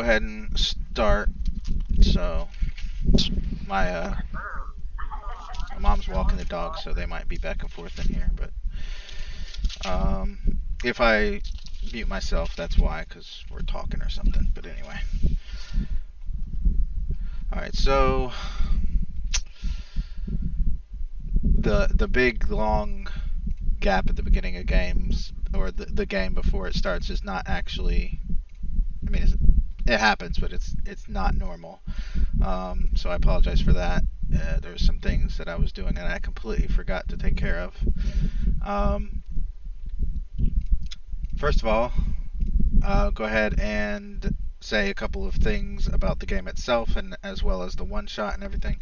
go ahead and start. So my mom's walking the dog, so they might be back and forth in here. But if I mute myself, that's why, because we're talking or something. But anyway, all right. So the big long gap at the beginning of games, or the game before it starts, is not actually. I mean, it happens, but it's not normal. So I apologize for that. There were some things that I was doing and I completely forgot to take care of. First of all, I'll go ahead and say a couple of things about the game itself, and as well as the one shot and everything.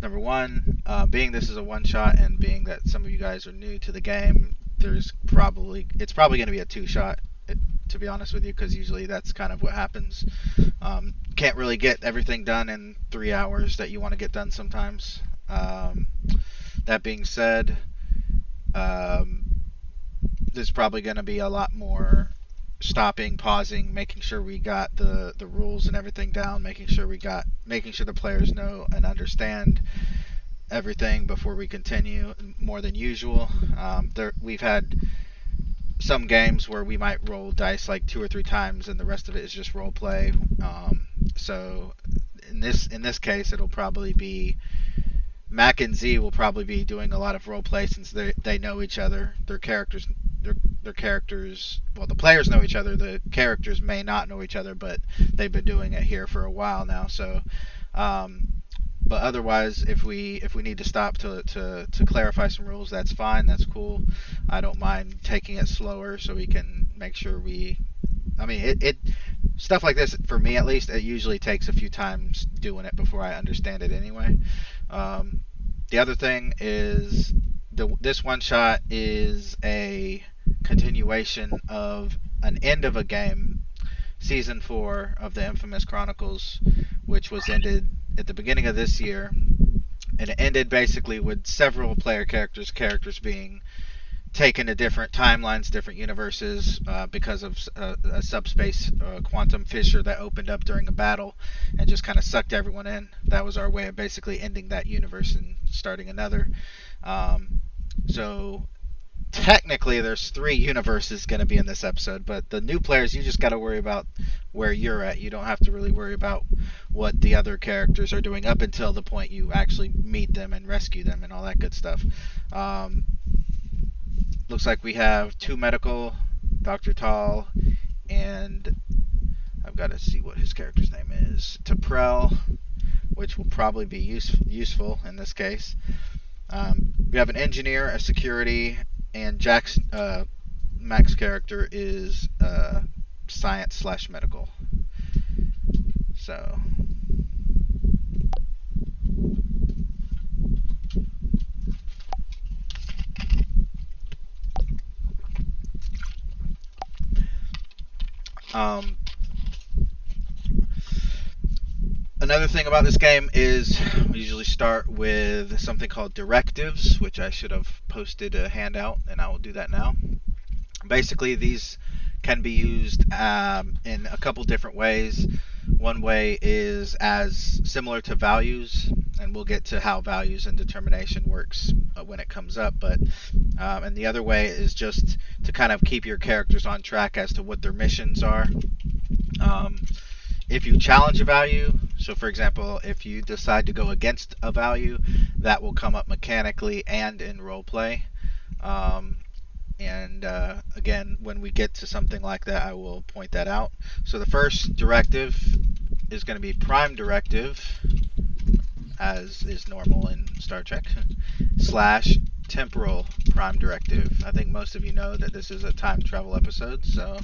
Number one, being this is a one shot, and being that some of you guys are new to the game, it's probably going to be a two shot, to be honest with you, because usually that's kind of what happens. Can't really get everything done in 3 hours that you want to get done sometimes. That being said, there's probably going to be a lot more stopping, pausing, making sure we got the rules and everything down, making sure the players know and understand everything before we continue more than usual. We've had some games where we might roll dice like 2 or 3 times and the rest of it is just role play. So in this case, it'll probably be Mac and Z will probably be doing a lot of role play since they know each other. Their characters, well, the players know each other. The characters may not know each other, but they've been doing it here for a while now. So, but otherwise, if we need to stop to clarify some rules, that's fine. That's cool. I don't mind taking it slower so we can make sure it stuff like this, for me at least, it usually takes a few times doing it before I understand it anyway. The other thing is this one shot is a continuation of an end of a game, season 4 of the Infamous Chronicles, which was ended at the beginning of this year, and it ended basically with several player characters being taken to different timelines, different universes, because of a subspace quantum fissure that opened up during a battle and just kind of sucked everyone in. That was our way of basically ending that universe and starting another. So technically there's 3 universes going to be in this episode, but the new players, you just got to worry about where you're at. You don't have to really worry about what the other characters are doing up until the point you actually meet them and rescue them and all that good stuff. Looks like we have 2 medical, Dr. Tall, and I've got to see what his character's name is, T'Prel, which will probably be useful in this case. We have an engineer, a security, and Mac's character is science/medical. So another thing about this game is we usually start with something called directives, which I should have posted a handout, and I will do that now. Basically, these can be used in a couple different ways. One way is as similar to values, and we'll get to how values and determination works when it comes up. But and the other way is just to kind of keep your characters on track as to what their missions are. If you challenge a value, so for example, if you decide to go against a value, that will come up mechanically and in roleplay. Again, when we get to something like that, I will point that out. So the first directive is going to be prime directive, as is normal in Star Trek, / temporal prime directive. I think most of you know that this is a time travel episode, so...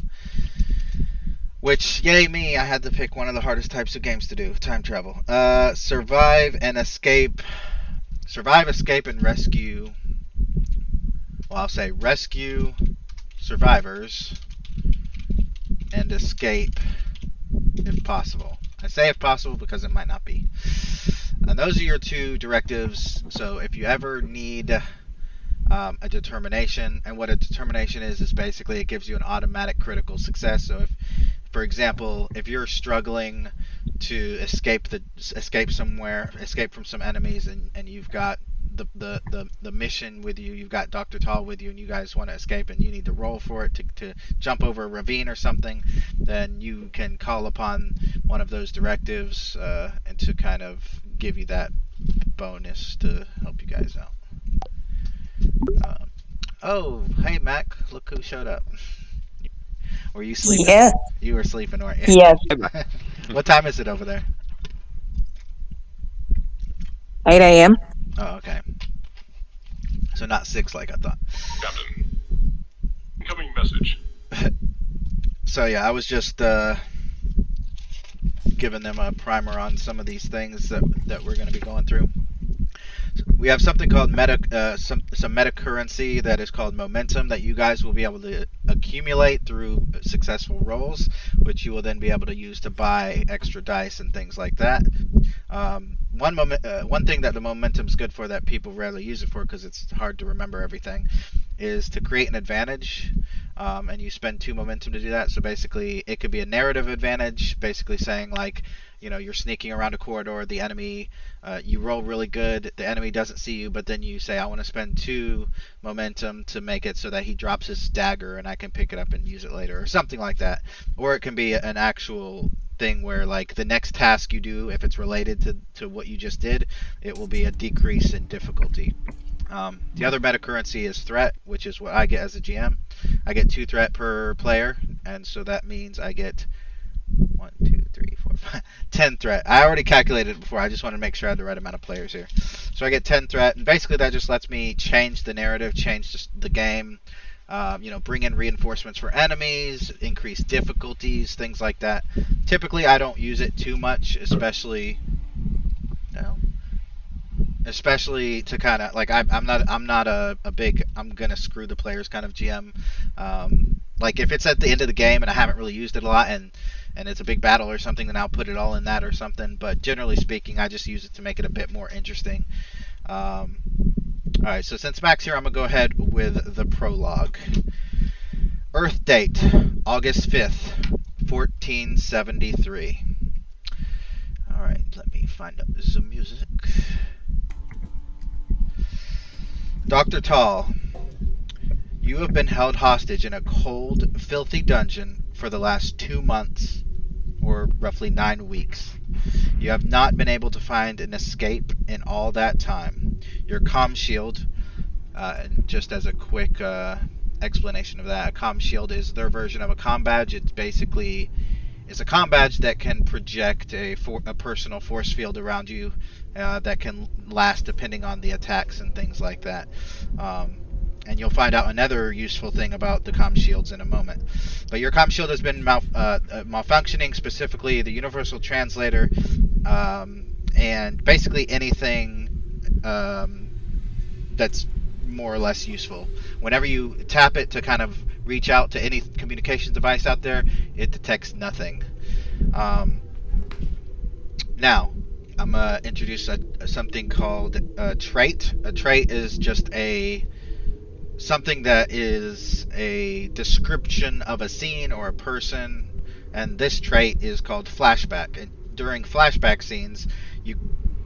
Which, yay me, I had to pick one of the hardest types of games to do, time travel. Survive, escape, and rescue. Well, I'll say rescue survivors and escape if possible. I say if possible because it might not be. And those are your 2 directives. So if you ever need a determination, and what a determination is basically it gives you an automatic critical success. So if For example, if you're struggling to escape from some enemies, and you've got the mission with you, you've got Dr. Tall with you, and you guys want to escape, and you need to roll for it to jump over a ravine or something, then you can call upon one of those directives and to kind of give you that bonus to help you guys out. Oh, hey Mac, look who showed up. Were you sleeping? Yes. You were sleeping, weren't you? Yes. What time is it over there? 8 a.m. Oh, okay. So not 6 like I thought. Captain. Incoming message. So yeah, I was just giving them a primer on some of these things that we're going to be going through. So we have something called some meta currency that is called momentum that you guys will be able to accumulate through successful rolls, which you will then be able to use to buy extra dice and things like that. One thing that the momentum's good for that people rarely use it for because it's hard to remember everything is to create an advantage, and you spend 2 momentum to do that. So basically, it could be a narrative advantage, basically saying like, you're sneaking around a corridor, the enemy, you roll really good, the enemy doesn't see you, but then you say, I want to spend 2 momentum to make it so that he drops his dagger and I can pick it up and use it later, or something like that. Or it can be an actual thing where like the next task you do, if it's related to what you just did, it will be a decrease in difficulty. The other meta currency is threat, which is what I get as a GM. I get 2 threat per player, and so that means I get 1, 2, 3, 4, 5, 10 threat. I already calculated it before. I just want to make sure I have the right amount of players here. So I get 10 threat, and basically that just lets me change the narrative, change the game, bring in reinforcements for enemies, increase difficulties, things like that. Typically, I don't use it too much, especially to kind of like I'm not a big I'm gonna screw the players kind of GM. Like if it's at the end of the game and I haven't really used it a lot and it's a big battle or something, then I'll put it all in that or something. But generally speaking, I just use it to make it a bit more interesting. Alright, so since Mac's here, I'm going to go ahead with the prologue. Earth date, August 5th, 1473. Alright, let me find up some music. Dr. Tall, you have been held hostage in a cold, filthy dungeon for the last 2 months, or roughly 9 weeks. You have not been able to find an escape in all that time. Your comm shield, just as a quick explanation of that, a comm shield is their version of a comm badge. It's basically a comm badge that can project a personal force field around you that can last depending on the attacks and things like that. And you'll find out another useful thing about the comm shields in a moment. But your comm shield has been malfunctioning, specifically the universal translator, and basically anything that's more or less useful. Whenever you tap it to kind of reach out to any communications device out there, it detects nothing. Now, I'm going to introduce something called a trait. A trait is just something that is a description of a scene or a person, and this trait is called flashback. And during flashback scenes, you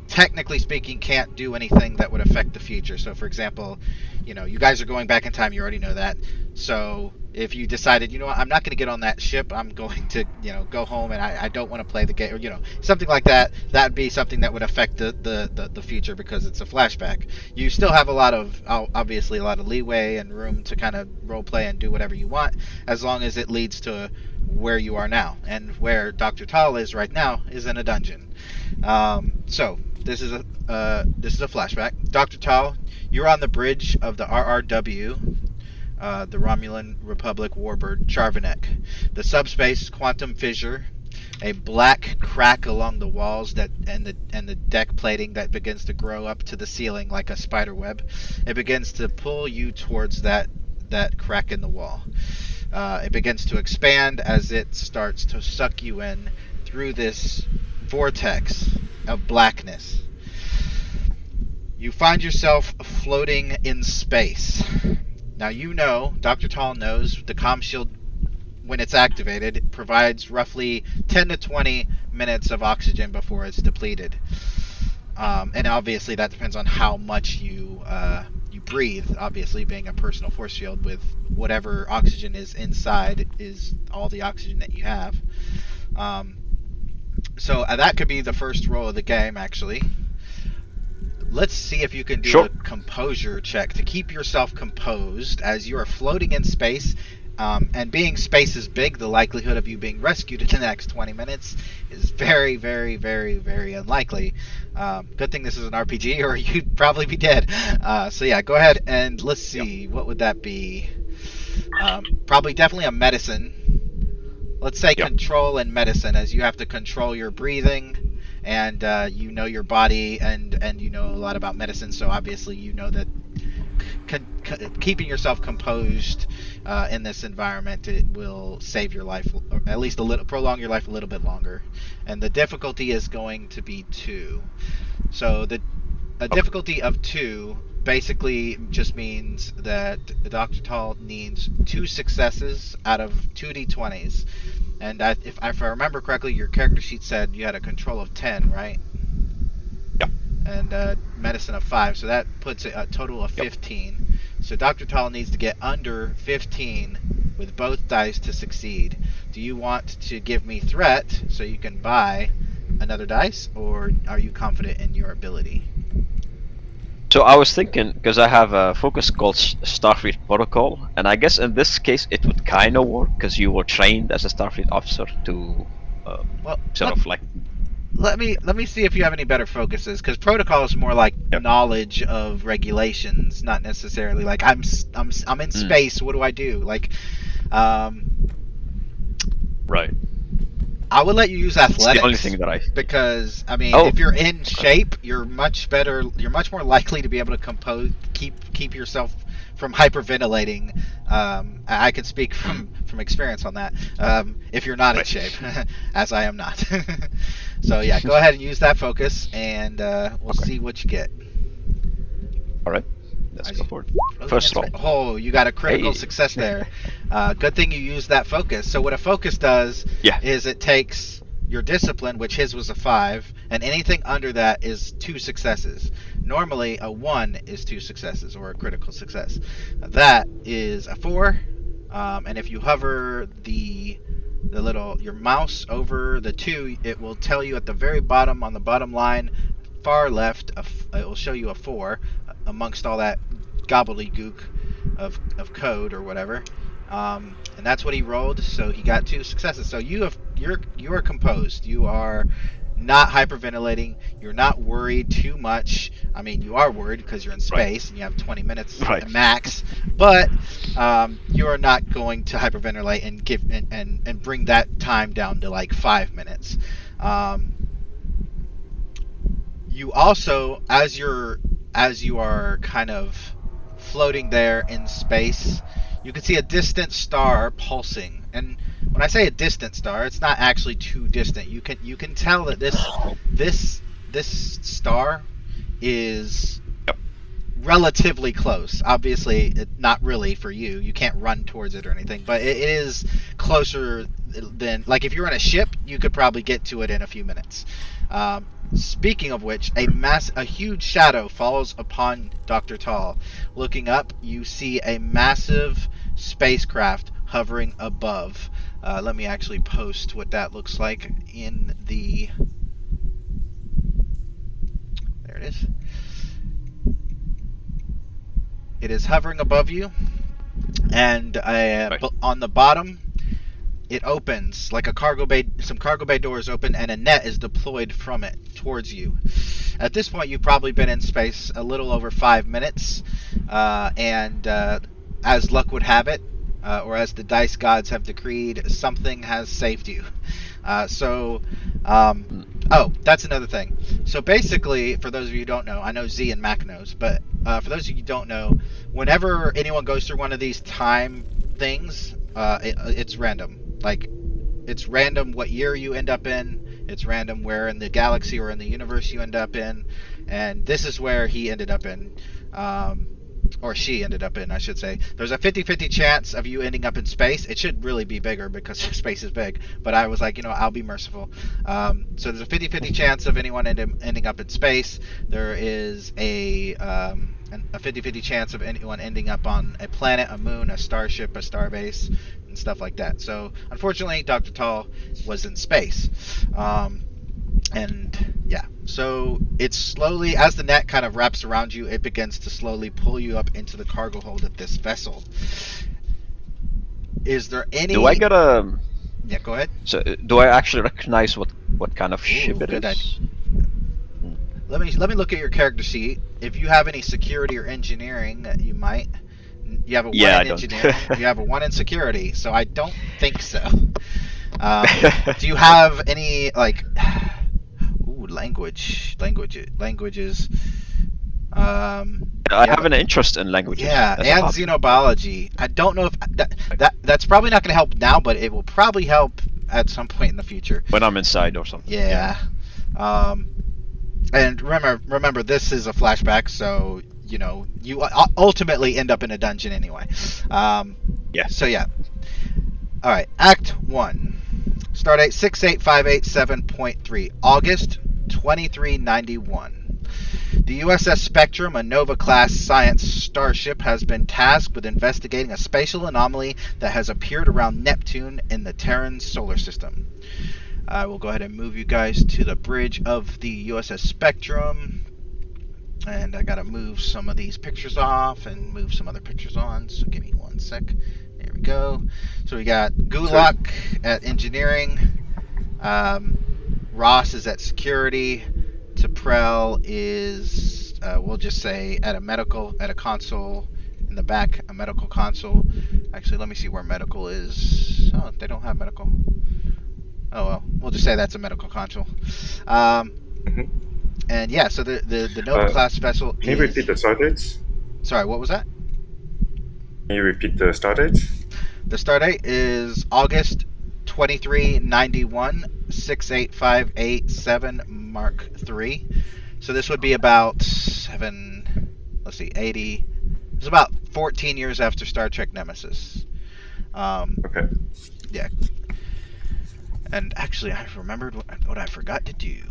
technically speaking can't do anything that would affect the future. So for example, you guys are going back in time, you already know that. So if you decided, what, I'm not going to get on that ship, I'm going to, go home and I don't want to play the game, or, something like that, that'd be something that would affect the future because it's a flashback. You still have obviously a lot of leeway and room to kind of role play and do whatever you want, as long as it leads to where you are now. And where Dr. Tall is right now is in a dungeon. So this is a flashback. Dr. Tall, you're on the bridge of the RRW, the Romulan Republic warbird Charvanek. The subspace quantum fissure, a black crack along the walls and the deck plating that begins to grow up to the ceiling like a spider web. It begins to pull you towards that crack in the wall. It begins to expand as it starts to suck you in through this vortex of blackness. You find yourself floating in space. Now Dr. Tall knows the comm shield when it's activated, it provides roughly 10 to 20 minutes of oxygen before it's depleted. And obviously that depends on how much you breathe. Obviously, being a personal force field with whatever oxygen is inside is all the oxygen that you have. So that could be the first roll of the game, actually. Let's see if you can do a composure check to keep yourself composed as you are floating in space. And being space is big, the likelihood of you being rescued in the next 20 minutes is very, very, very, very unlikely. Good thing this is an RPG, or you'd probably be dead. So yeah, go ahead and let's see. What would that be? Probably definitely a medicine. Let's say control and medicine, as you have to control your breathing, and you know your body, and you know a lot about medicine, so obviously you know that keeping yourself composed in this environment, it will save your life, or at least prolong your life a little bit longer. And the difficulty is going to be 2. So a difficulty of 2 basically just means that Dr. Tall needs 2 successes out of 2d20s. And if I remember correctly, your character sheet said you had a control of 10, right? Yeah. And medicine of 5, so that puts a total of 15. So Dr. Tall needs to get under 15 with both dice to succeed. Do you want to give me threat so you can buy another dice, or are you confident in your ability? So I was thinking, because I have a focus called Starfleet Protocol, and I guess in this case it would kind of work because you were trained as a Starfleet officer to Let me see if you have any better focuses, because protocol is more like knowledge of regulations, not necessarily like I'm in space. What do I do? Like, right. I would let you use athletics. It's the only thing that because I mean, if you're in shape, you're much better. You're much more likely to be able to keep yourself from hyperventilating. I can speak from experience on that. If you're not in shape, as I am not. So yeah, go ahead and use that focus, and we'll see what you get. All right. Let's go for it. First roll. Oh, you got a critical success there. Good thing you used that focus. So what a focus does is it takes your discipline, which his was a 5, and anything under that is 2 successes. Normally, a 1 is 2 successes, or a critical success. That is a 4, and if you hover your mouse over the 2, it will tell you at the very bottom, on the bottom line, far left, it will show you a 4 amongst all that gobbledygook of code or whatever. And that's what he rolled, so he got 2 successes. So you are composed. You are not hyperventilating. You're not worried too much. I mean, you are worried because you're in space and you have 20 minutes max, but you are not going to hyperventilate and bring that time down to like 5 minutes. You also, as you are kind of floating there in space, you can see a distant star pulsing. And when I say a distant star, it's not actually too distant. You can tell that this star is relatively close. Obviously, not really for you. You can't run towards it or anything, but it is closer than, like, if you're on a ship, you could probably get to it in a few minutes. Speaking of which, a huge shadow falls upon Dr. Tall. Looking up, you see a massive spacecraft hovering above. Let me actually post what that looks like in the... There it is. It is hovering above you, and on the bottom, it opens like a cargo bay. Some cargo bay doors open, and a net is deployed from it towards you. At this point, you've probably been in space a little over 5 minutes, and as luck would have it, or as the dice gods have decreed, something has saved you. Oh, that's another thing. So basically, for those of you who don't know, I know Z and Mac knows, but for those of you who don't know, whenever anyone goes through one of these time things, it's random. Like, it's random what year you end up in. It's random where in the galaxy or in the universe you end up in. And this is where he ended up in. or she ended up in, I should say. There's a 50-50 chance of you ending up in space. It should really be bigger because space is big, but I was like, I'll be merciful. So there's a 50-50 chance of anyone ending up in space. There is a 50-50 chance of anyone ending up on a planet, a moon, a starship, a starbase, and stuff like that. So unfortunately, Dr. Tall was in space. And yeah, so it's slowly, as the net kind of wraps around you, it begins to slowly pull you up into the cargo hold of this vessel. Is there any... Do I get a... Yeah, go ahead. So, do I actually recognize what kind of ship it good is? Let me look at your character sheet. If you have any security or engineering, you might. You have a 1 in engineering. You have a 1 in security, so I don't think so. Do you have any, like... languages. I have an interest in languages. Yeah, and xenobiology. I don't know if that's probably not going to help now, but it will probably help at some point in the future. When I'm inside or something. Yeah. And remember, this is a flashback, so you ultimately end up in a dungeon anyway. Yeah. So yeah. All right. Act 1. Stardate 68587.3, August 2391. The USS Spectrum, a Nova-class science starship, has been tasked with investigating a spatial anomaly that has appeared around Neptune in the Terran solar system. I will go ahead and move you guys to the bridge of the USS Spectrum. And I gotta move some of these pictures off and move some other pictures on, so give me 1 sec. There we go. So we got Gulak at engineering. Ross is at security. T'Prel is, we'll just say, at a console in the back, a medical console. Actually, let me see where medical is. Oh, they don't have medical. Oh well, we'll just say that's a medical console. And yeah, so the Nova class vessel. Can you repeat the start dates? Sorry, what was that? Can you repeat the start date? The start date is August 2391, 68587 Mark III. So this would be about 80. It's about 14 years after Star Trek Nemesis. Okay. Yeah. And actually, I remembered what I forgot to do.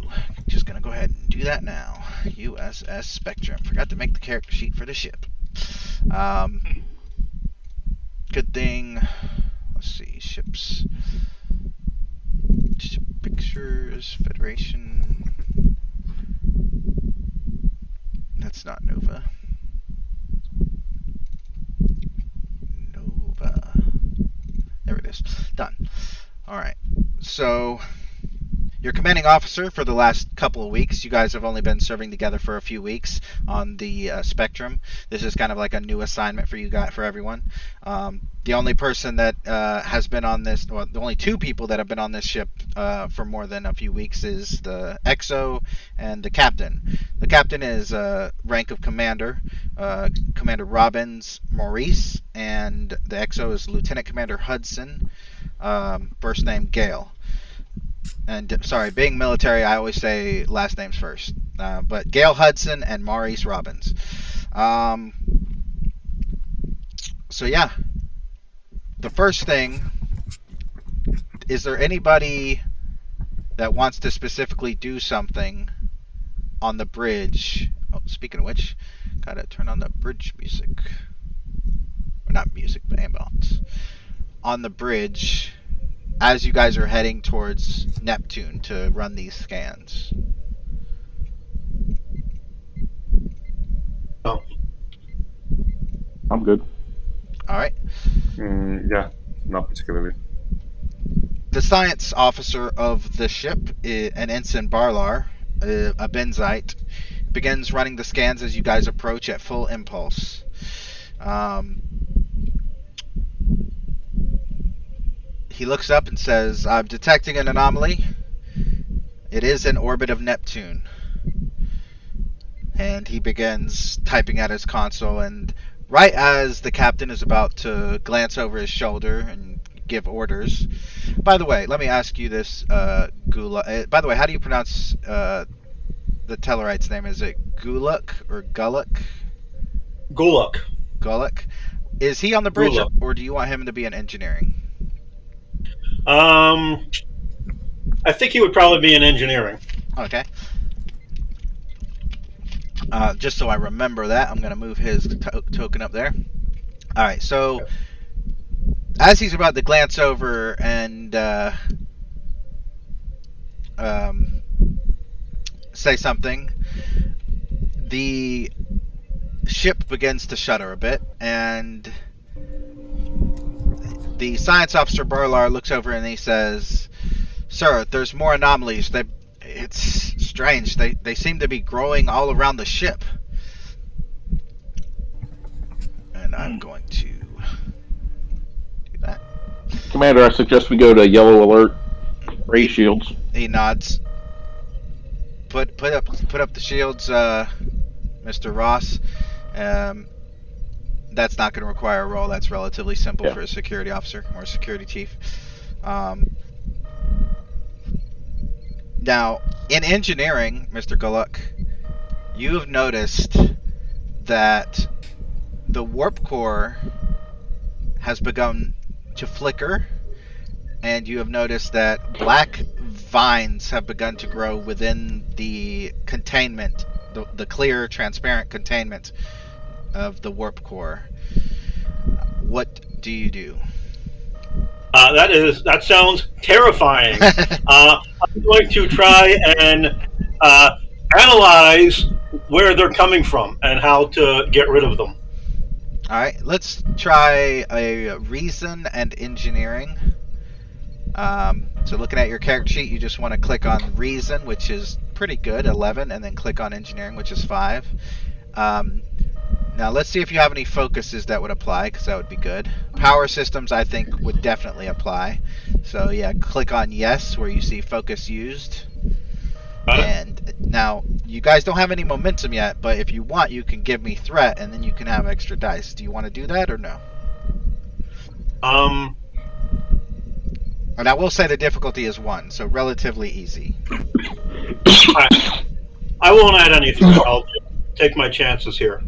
Just gonna go ahead and do that now. USS Spectrum. Forgot to make the character sheet for the ship. Good thing. Let's see. Ships. Pictures. Federation. That's not Nova. Nova. There it is. Done. Alright. So, your commanding officer for the last couple of weeks, you guys have only been serving together for a few weeks on the Spectrum. This is kind of like a new assignment for you guys, for everyone. The only person that has been on this, or the only two people that have been on this ship for more than a few weeks is the XO and the captain. The captain is rank of commander, Commander Robbins Maurice, and the XO is Lieutenant Commander Hudson, first name Gale. And sorry, being military, I always say last names first. But Gale Hudson and Maurice Robbins. So yeah, the first thing, is there anybody that wants to specifically do something on the bridge? Oh, speaking of which, gotta turn on the bridge music. Or not music, but ambiance. On the bridge, as you guys are heading towards Neptune to run these scans. Oh. I'm good. All right. Yeah, not particularly. The science officer of the ship, an Ensign Barlar, a Benzite, begins running the scans as you guys approach at full impulse. He looks up and says, "I'm detecting an anomaly. It is in orbit of Neptune." And he begins typing at his console, and right as the captain is about to glance over his shoulder and give orders. By the way, let me ask you this, Gula. By the way, how do you pronounce the Tellarite's name? Is it Guluk or Gulluk? Guluk. Gulick. Is he on the bridge, Gula. or do you want him to be in engineering? I think he would probably be in engineering. Okay. Just so I remember that, I'm going to move his token up there. All right, so as he's about to glance over and say something, the ship begins to shudder a bit, and the science officer Burlar looks over and he says, "Sir, there's more anomalies. It's strange. They seem to be growing all around the ship." And I'm going to do that. Commander, I suggest we go to yellow alert. Ray shields. He nods. Put up the shields, Mr. Ross. That's not going to require a roll. That's relatively simple for a security officer or a security chief. Now, in engineering, Mr. Gulick, you have noticed that the warp core has begun to flicker, and you have noticed that black vines have begun to grow within the containment, the clear, transparent containment of the warp core. What do you do? That sounds terrifying. I'm going to try and analyze where they're coming from and how to get rid of them. All right, let's try a reason and engineering. So looking at your character sheet, you just want to click on reason, which is pretty good, 11, and then click on engineering, which is 5. Now let's see if you have any focuses that would apply, because that would be good. Power systems, I think, would definitely apply. So yeah, click on yes, where you see focus used. And now, you guys don't have any momentum yet, but if you want, you can give me threat, and then you can have extra dice. Do you want to do that, or no? And I will say the difficulty is 1, so relatively easy. I won't add anything. I'll take my chances here.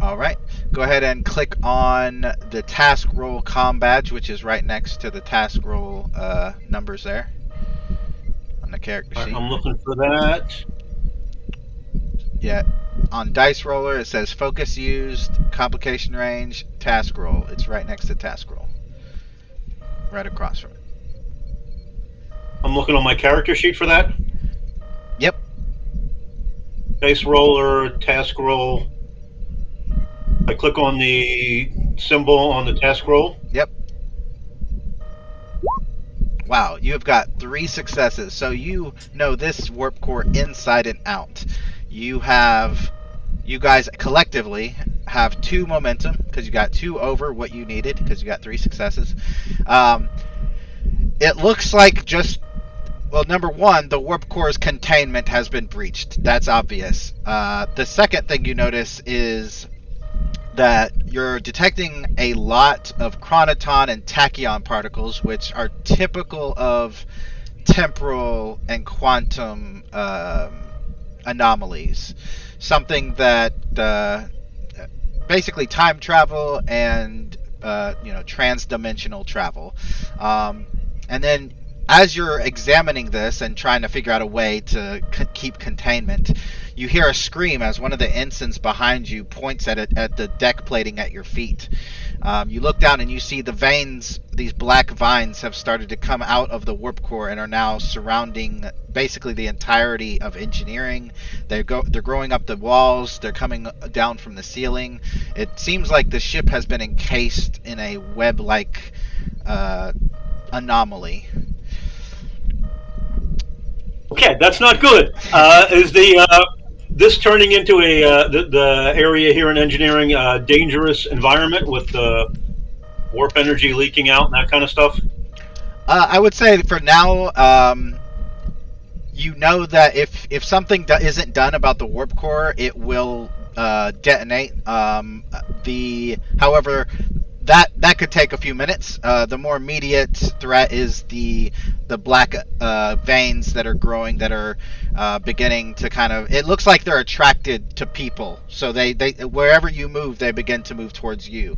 All right. Go ahead and click on the task roll comm badge, which is right next to the task roll numbers there on the character sheet. I'm looking for that. Yeah. On Dice Roller, it says focus used, complication range, task roll. It's right next to task roll. Right across from it. I'm looking on my character sheet for that. Yep. Dice roller, task roll. I click on the symbol on the task roll. Yep. Wow, you have got 3 successes. So you know this warp core inside and out. You guys collectively have 2 momentum because you got 2 over what you needed because you got 3 successes. It looks like well, number 1, the warp core's containment has been breached. That's obvious. The second thing you notice is that you're detecting a lot of chronoton and tachyon particles, which are typical of temporal and quantum anomalies. Something that basically time travel and trans-dimensional travel. And then as you're examining this and trying to figure out a way to keep containment, you hear a scream as one of the ensigns behind you points at the deck plating at your feet. You look down and you see the veins, these black vines, have started to come out of the warp core and are now surrounding basically the entirety of engineering. They're growing up the walls. They're coming down from the ceiling. It seems like the ship has been encased in a web-like anomaly. Okay, that's not good. Is this turning into the area here in engineering dangerous environment with warp energy leaking out and that kind of stuff? I would say for now, you know that if something isn't done about the warp core, it will detonate. However, that could take a few minutes. The more immediate threat is the black veins that are growing, that are beginning to kind of. It looks like they're attracted to people, so they wherever you move, they begin to move towards you.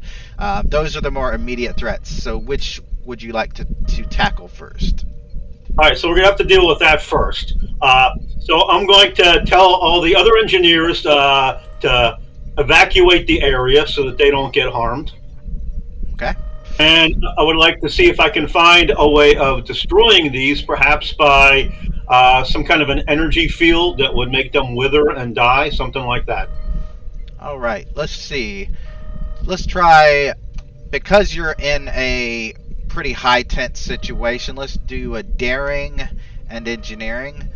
Those are the more immediate threats. So which would you like to tackle first? All right, so we're going to have to deal with that first. So I'm going to tell all the other engineers to evacuate the area so that they don't get harmed. Okay. And I would like to see if I can find a way of destroying these, perhaps by some kind of an energy field that would make them wither and die, something like that. All right, let's see. Let's try, because you're in a pretty high tense situation, let's do a daring and engineering.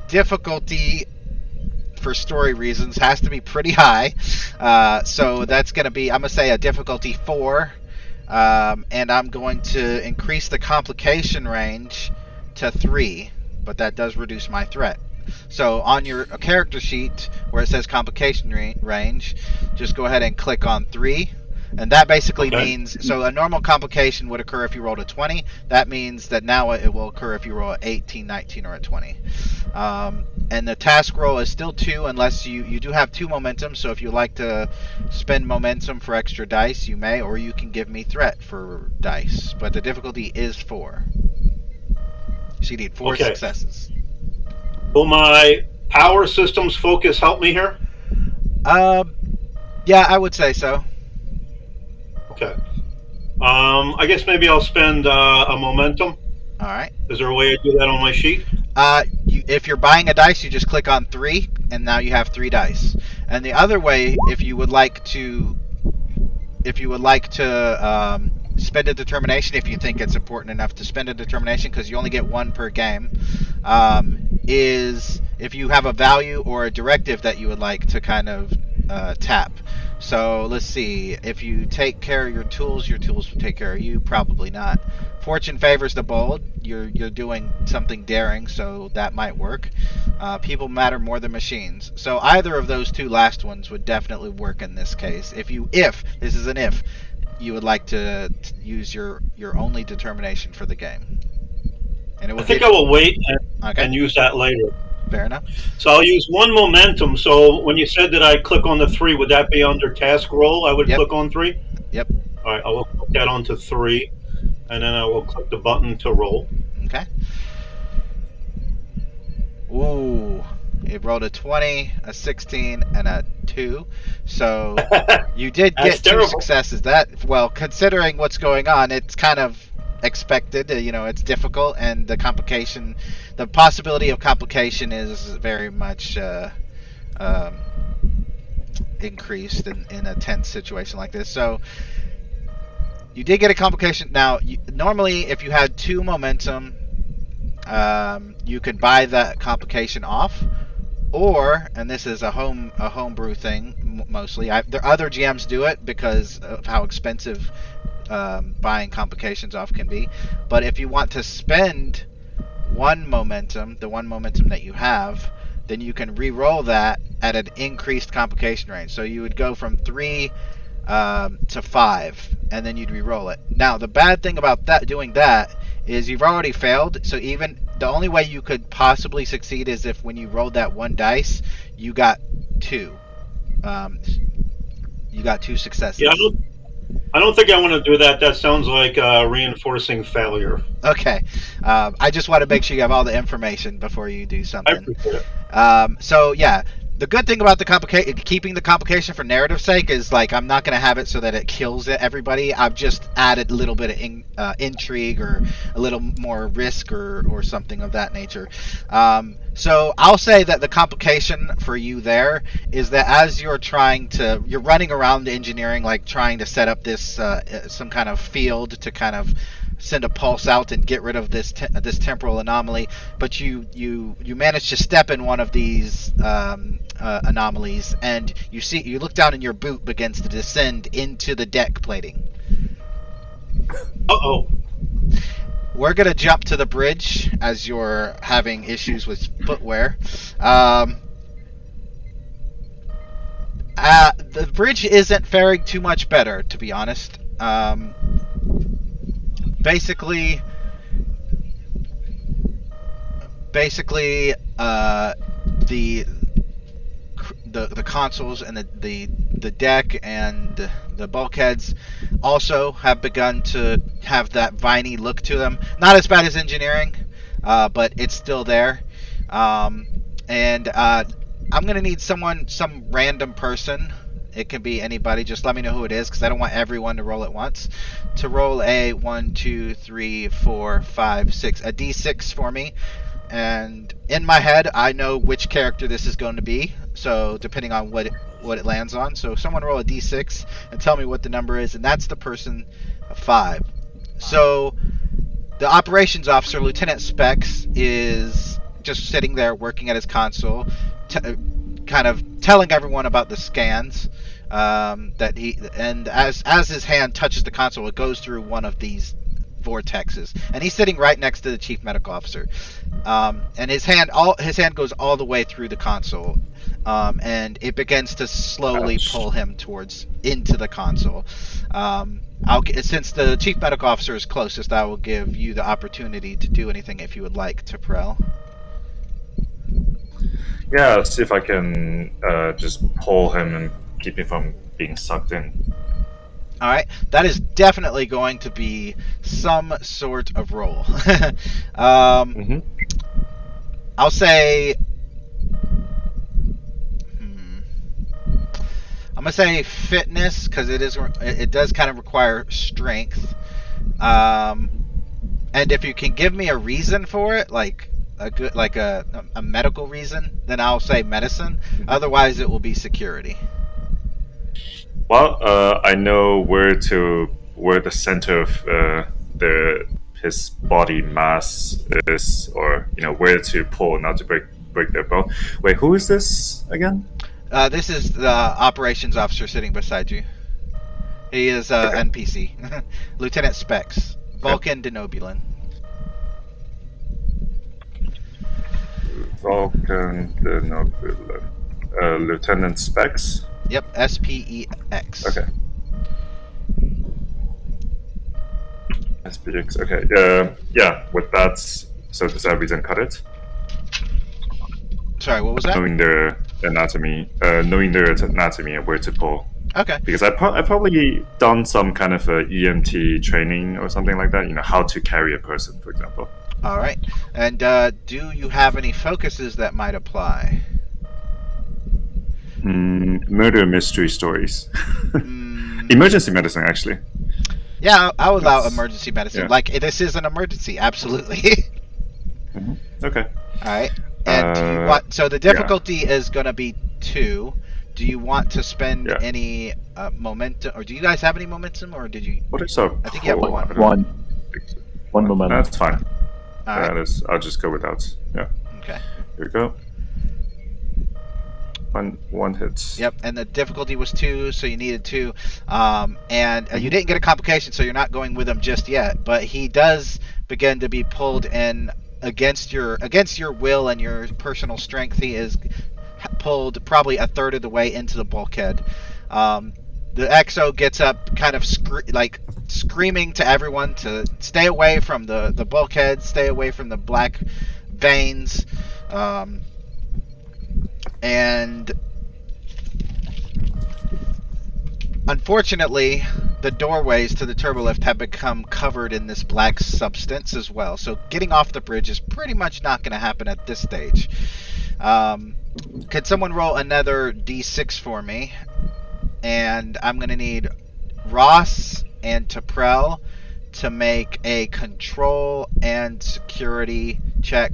Difficulty, for story reasons, has to be pretty high. So that's going to be, I'm going to say a difficulty 4. And I'm going to increase the complication range to 3, but that does reduce my threat. So on your character sheet where it says complication range, just go ahead and click on 3. And that basically means, so a normal complication would occur if you rolled a 20. That means that now it will occur if you roll an 18, 19, or a 20. And the task roll is still 2 unless you do have 2 momentum. So if you like to spend momentum for extra dice, you may, or you can give me threat for dice. But the difficulty is 4. So you need 4 successes. Will my power systems focus help me here? Yeah, I would say so. Okay. I guess maybe I'll spend a momentum. All right. Is there a way to do that on my sheet? If you're buying a dice, you just click on 3, and now you have 3 dice. And the other way, if you would like to spend a determination, if you think it's important enough to spend a determination, because you only get 1 per game, is if you have a value or a directive that you would like to kind of tap. So let's see. If you take care of your tools will take care of you. Probably not. Fortune favors the bold. You're doing something daring, so that might work. People matter more than machines. So either of those 2 last ones would definitely work in this case. If this is an if, you would like to use your only determination for the game. And it will I will wait and use that later. Fair enough. So I'll use 1 momentum. So when you said that I click on the 3, would that be under task roll? I would click on 3? Yep. All right, I will click that onto 3, and then I will click the button to roll. Okay. Ooh, it rolled a 20, a 16, and a 2. So you did get 2 successes. Well, considering what's going on, it's kind of expected. It's difficult, and the possibility of complication is very much increased in a tense situation like this. So you did get a complication. Now, normally, if you had 2 momentum, you could buy that complication off, or, and this is a homebrew thing mostly. Other GMs do it because of how expensive buying complications off can be. But if you want to spend 1 momentum, the 1 momentum that you have, then you can re-roll that at an increased complication range. So you would go from 3 to 5, and then you'd re-roll it. Now, the bad thing about doing that is you've already failed. So even the only way you could possibly succeed is if when you rolled that 1 dice, you got 2. You got 2 successes. Yeah, I don't think I want to do that. That sounds like reinforcing failure. Okay. I just want to make sure you have all the information before you do something. I appreciate it. So, yeah. The good thing about keeping the complication for narrative's sake is, like, I'm not going to have it so that it kills everybody. I've just added a little bit of intrigue or a little more risk or something of that nature. So I'll say that the complication for you there is that as you're running around the engineering, like trying to set up this some kind of field to kind of send a pulse out and get rid of this temporal anomaly, but you manage to step in one of these anomalies, and you look down and your boot begins to descend into the deck plating. Uh-oh. We're gonna jump to the bridge as you're having issues with footwear. The bridge isn't faring too much better, to be honest. Basically, the consoles and the deck and the bulkheads also have begun to have that viney look to them. Not as bad as engineering, but it's still there. And I'm gonna need some random person. It can be anybody. Just let me know who it is, because I don't want everyone to roll at once. To roll a 1, 2, 3, 4, 5, 6, a d6 for me. And in my head, I know which character this is going to be. So depending on what it lands on. So someone roll a d6 and tell me what the number is, and that's the person 5. So the operations officer, Lieutenant Specs, is just sitting there working at his console, kind of telling everyone about the scans that he, and as his hand touches the console, it goes through one of these vortexes, and he's sitting right next to the chief medical officer, and his hand goes all the way through the console, and it begins to slowly pull him into the console. Since the chief medical officer is closest, I will give you the opportunity to do anything if you would like, T'Prel. Yeah, let's see if I can just pull him and keep him from being sucked in. Alright, that is definitely going to be some sort of roll. I'll say... I'm going to say fitness, because it does kind of require strength. And if you can give me a reason for it, like a medical reason, then I'll say medicine. Otherwise, it will be security. Well, I know where the center of his body mass is, or where to pull, not to break their bone. Wait, who is this again? This is the operations officer sitting beside you. He is NPC, Lieutenant Specs, Vulcan Denobulin. Vulcan Denobulin. Lieutenant Specs. Yep, S-P-E-X. Okay. SPX. Okay. Yeah. With that, so does that reason cut it? Sorry, what was that? Knowing their anatomy and where to pull. Okay. Because I've probably done some kind of a EMT training or something like that. How to carry a person, for example. All right. And do you have any focuses that might apply? Murder mystery stories. Emergency medicine, actually. Yeah, I would allow emergency medicine. Yeah. Like, this is an emergency, absolutely. Okay. All right. And do you want? So the difficulty is going to be 2. Do you want to spend any momentum, or do you guys have any momentum, or did you? What is up? I think you have one. One momentum. That's fine. All right. I'll just go without. Yeah. Okay. Here we go. One hit. Yep, and the difficulty was 2, so you needed 2. And you didn't get a complication, so you're not going with him just yet. But he does begin to be pulled in against your will and your personal strength. He is pulled probably a third of the way into the bulkhead. The XO gets up, kind of screaming to everyone to stay away from the bulkhead, stay away from the black veins. And unfortunately, the doorways to the turbolift have become covered in this black substance as well. So getting off the bridge is pretty much not going to happen at this stage. Could someone roll another d6 for me? And I'm going to need Ross and T'Prel to make a control and security check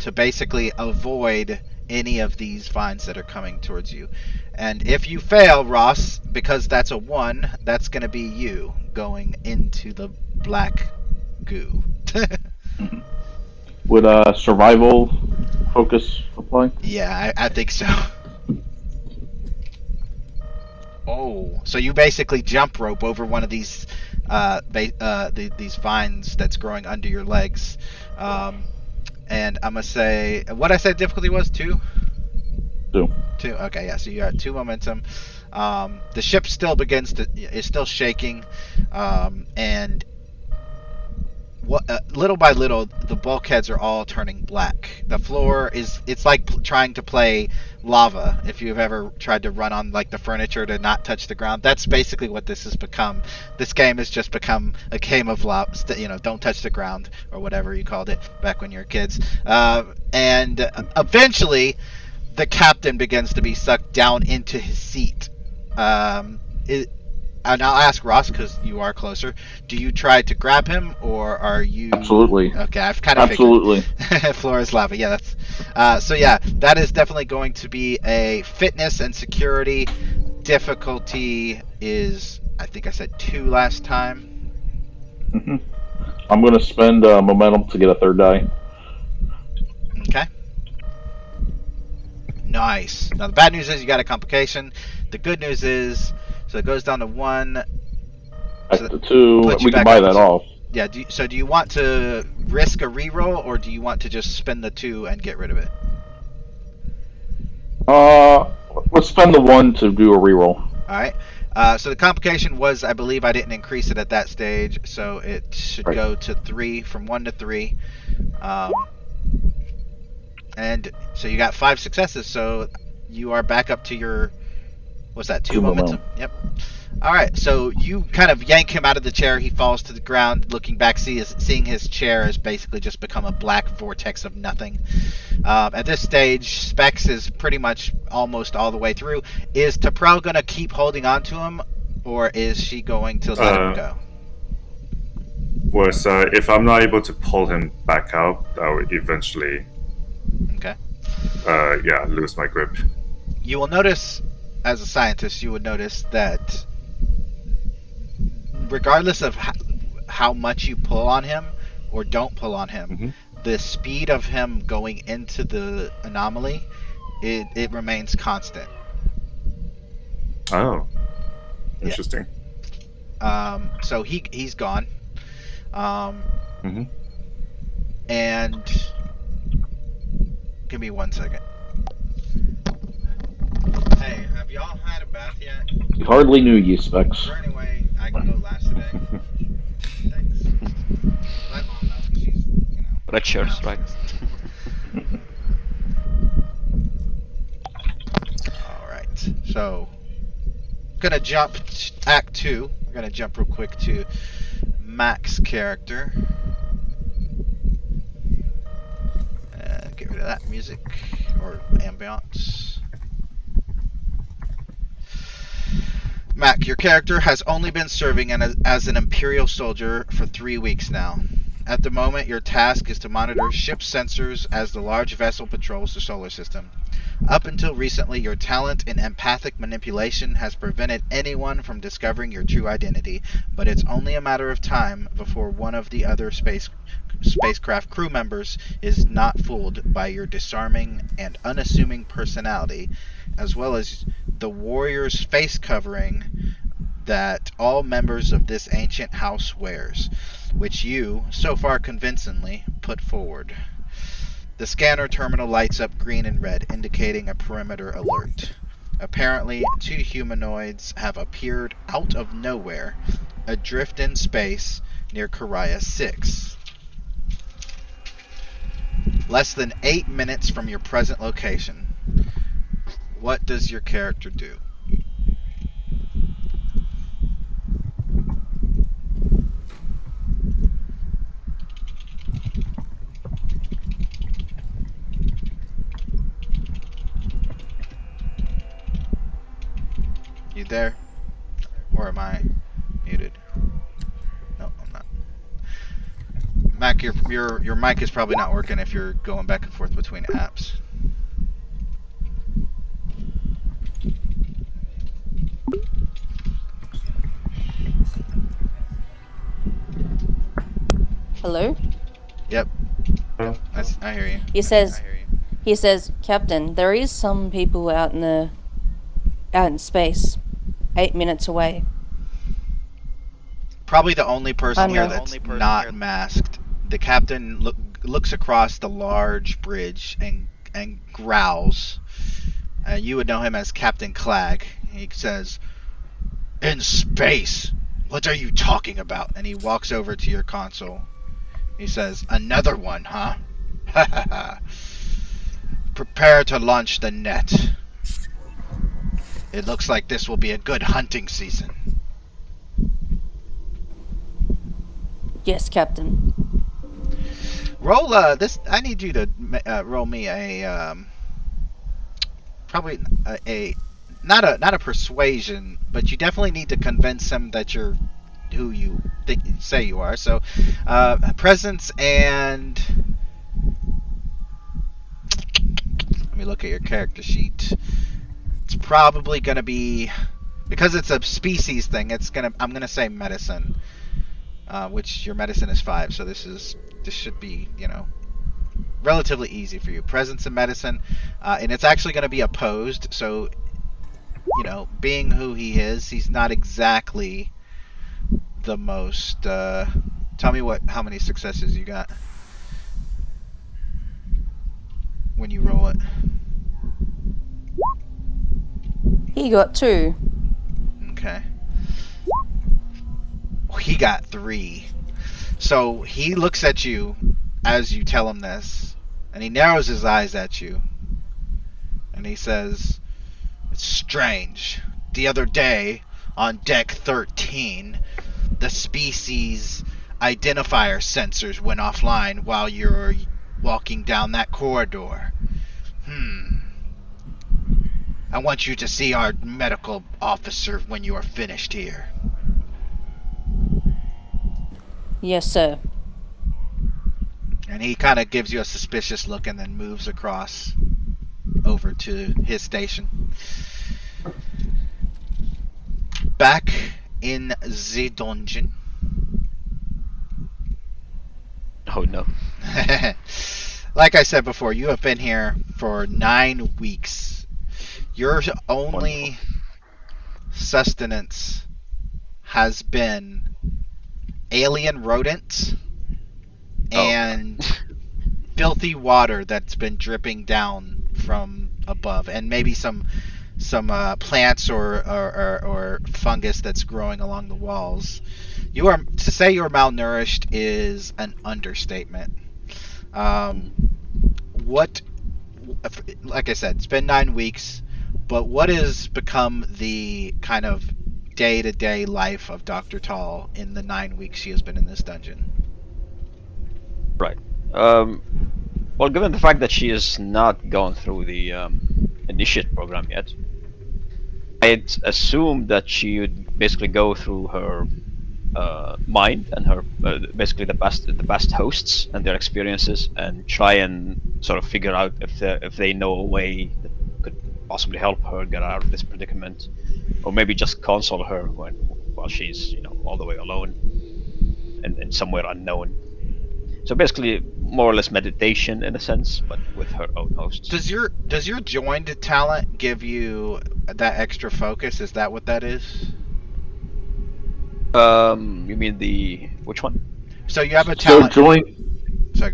to basically avoid any of these vines that are coming towards you. And if you fail, Ross, because that's a 1, that's going to be you going into the black goo. Would survival focus apply? Yeah, I think so. Oh, so you basically jump rope over one of these these vines that's growing under your legs. And I'm gonna say, what I said difficulty was 2? 2. 2. Okay, yeah. So you got 2 momentum. The ship still is still shaking, and little by little, the bulkheads are all turning black. The floor it's like trying to play lava. If you've ever tried to run on like the furniture to not touch the ground, that's basically what this has become. This game has just become a game of lava. Don't touch the ground, or whatever you called it back when you were kids. And eventually, the captain begins to be sucked down into his seat. And I'll ask Ross, because you are closer. Do you try to grab him, or are you? Absolutely. Okay, I've kind of Absolutely. figured. Floor is lava. Yeah, that's. So yeah, that is definitely going to be a fitness and security. Difficulty is, I think I said 2 last time. Hmm. I'm going to spend momentum to get a 3rd die. Okay. Nice. Now the bad news is you got a complication. The good news is, so it goes down to 1. Back So to 2. puts you We can back buy up that to- off. Yeah. So do you want to risk a reroll, or do you want to just spend the 2 and get rid of it? Let's spend the 1 to do a reroll. All right. So the complication was, I believe I didn't increase it at that stage, so it should Right. go to 3, from 1 to 3. And so you got 5 successes, so you are back up to your, what's that, 2 2 momentum? Yep. All right, so you kind of yank him out of the chair. He falls to the ground, looking back, seeing his chair has basically just become a black vortex of nothing. At this stage, Specs is pretty much almost all the way through. Is T'Pral going to keep holding on to him, or is she going to let him go? Was if I'm not able to pull him back out, I would eventually, Okay. lose my grip. You will notice, as a scientist, you would notice that regardless of how much you pull on him or don't pull on him, Mhm. the speed of him going into the anomaly, it remains constant. Oh, interesting. So he's gone. Mhm. And give me 1 second. Hey, have y'all had a bath yet? We hardly knew you, Is Specs. there any way I can go last today? Thanks. Let mom know, 'cause she's, Red shirts, right? Alright, so gonna jump Act 2. We're gonna jump real quick to Mac's character. Get rid of that music or ambiance. Mac, your character has only been serving as an Imperial soldier for 3 weeks now. At the moment, your task is to monitor ship sensors as the large vessel patrols the solar system. Up until recently, your talent in empathic manipulation has prevented anyone from discovering your true identity, but it's only a matter of time before one of the other spacecraft crew members is not fooled by your disarming and unassuming personality, as well as the warrior's face covering that all members of this ancient house wears, which you, so far convincingly, put forward. The scanner terminal lights up green and red, indicating a perimeter alert. Apparently, 2 humanoids have appeared out of nowhere, adrift in space near Karaya 6. Less than 8 minutes from your present location. What does your character do? You there? Or am I muted? No, I'm not. Mac, your mic is probably not working if you're going back and forth between apps. Hello? Yep. I hear you. He says, I hear you. he says, Captain, there is some people out in space, 8 minutes away. Probably the only person I here know. that's not masked. The captain looks across the large bridge and growls. You would know him as Captain Clag. He says, "In space? What are you talking about?" And he walks over to your console. He says, "Another one, huh? Ha ha ha. Prepare to launch the net. It looks like this will be a good hunting season." Yes, Captain. Roll this. I need you to roll me a probably a not a persuasion, but you definitely need to convince him that you're who you say you are. So, presence and let me look at your character sheet. It's probably gonna be, because it's a species thing. I'm gonna say medicine, which your medicine is 5. So this should be, relatively easy for you. Presence and medicine, and it's actually going to be opposed. So, being who he is, he's not exactly the most. Tell me how many successes you got when you roll it. He got 2. Okay. He got 3. So he looks at you as you tell him this, and he narrows his eyes at you, and he says, "It's strange. The other day, on deck 13, the species identifier sensors went offline while you're walking down that corridor. I want you to see our medical officer when you are finished here." Yes, sir. And he kind of gives you a suspicious look and then moves across over to his station. Back in the dungeon. Oh no. Like I said before, you have been here for 9 weeks. Your only sustenance has been alien rodents and filthy water that's been dripping down from above, and maybe some plants or fungus that's growing along the walls. To say you're malnourished is an understatement. Like I said, it's been 9 weeks, but what has become the kind of day-to-day life of Dr. Tall in the 9 weeks she has been in this dungeon? Right. Well, given the fact that she has not gone through the initiate program yet, I'd assume that she would basically go through her mind and her basically the past hosts and their experiences, and try and sort of figure out if they know a way that could possibly help her get out of this predicament, or maybe just console her while she's all the way alone and somewhere unknown. So basically, more or less meditation in a sense, but with her own hosts. Does your joined talent give you that extra focus? Is that what that is? You mean which one? So you have a So talent. join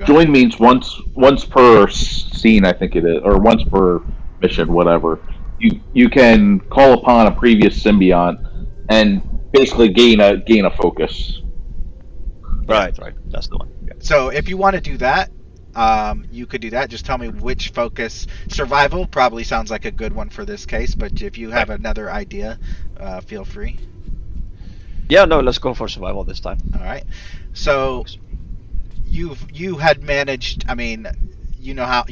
join means once per scene, I think it is, or once per mission, whatever. You can call upon a previous symbiont and basically gain a focus. Right. That's the one. Yeah. So if you want to do that, you could do that. Just tell me which focus. Survival probably sounds like a good one for this case, but if you have another idea, feel free. Yeah, no, let's go for survival this time. All right. So you had managed. I mean, you know how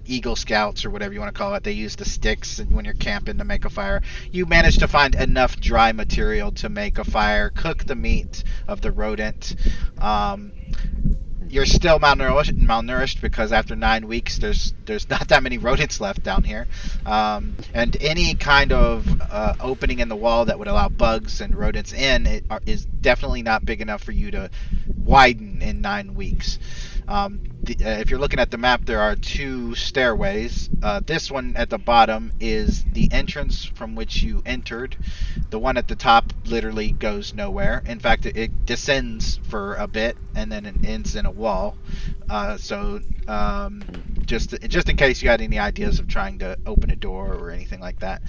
Eagle Scouts or whatever you want to call it. They use the sticks when you're camping to make a fire. You managed to find enough dry material to make a fire, cook the meat of the rodent. You're still malnourished because after 9 weeks, there's not that many rodents left down here, and any kind of opening in the wall that would allow bugs and rodents in is definitely not big enough for you to widen in 9 weeks. If you're looking at the map, there are 2 stairways. This one at the bottom is the entrance from which you entered. The one at the top literally goes nowhere. In fact, it descends for a bit and then it ends in a wall. So just in case you had any ideas of trying to open a door or anything like that.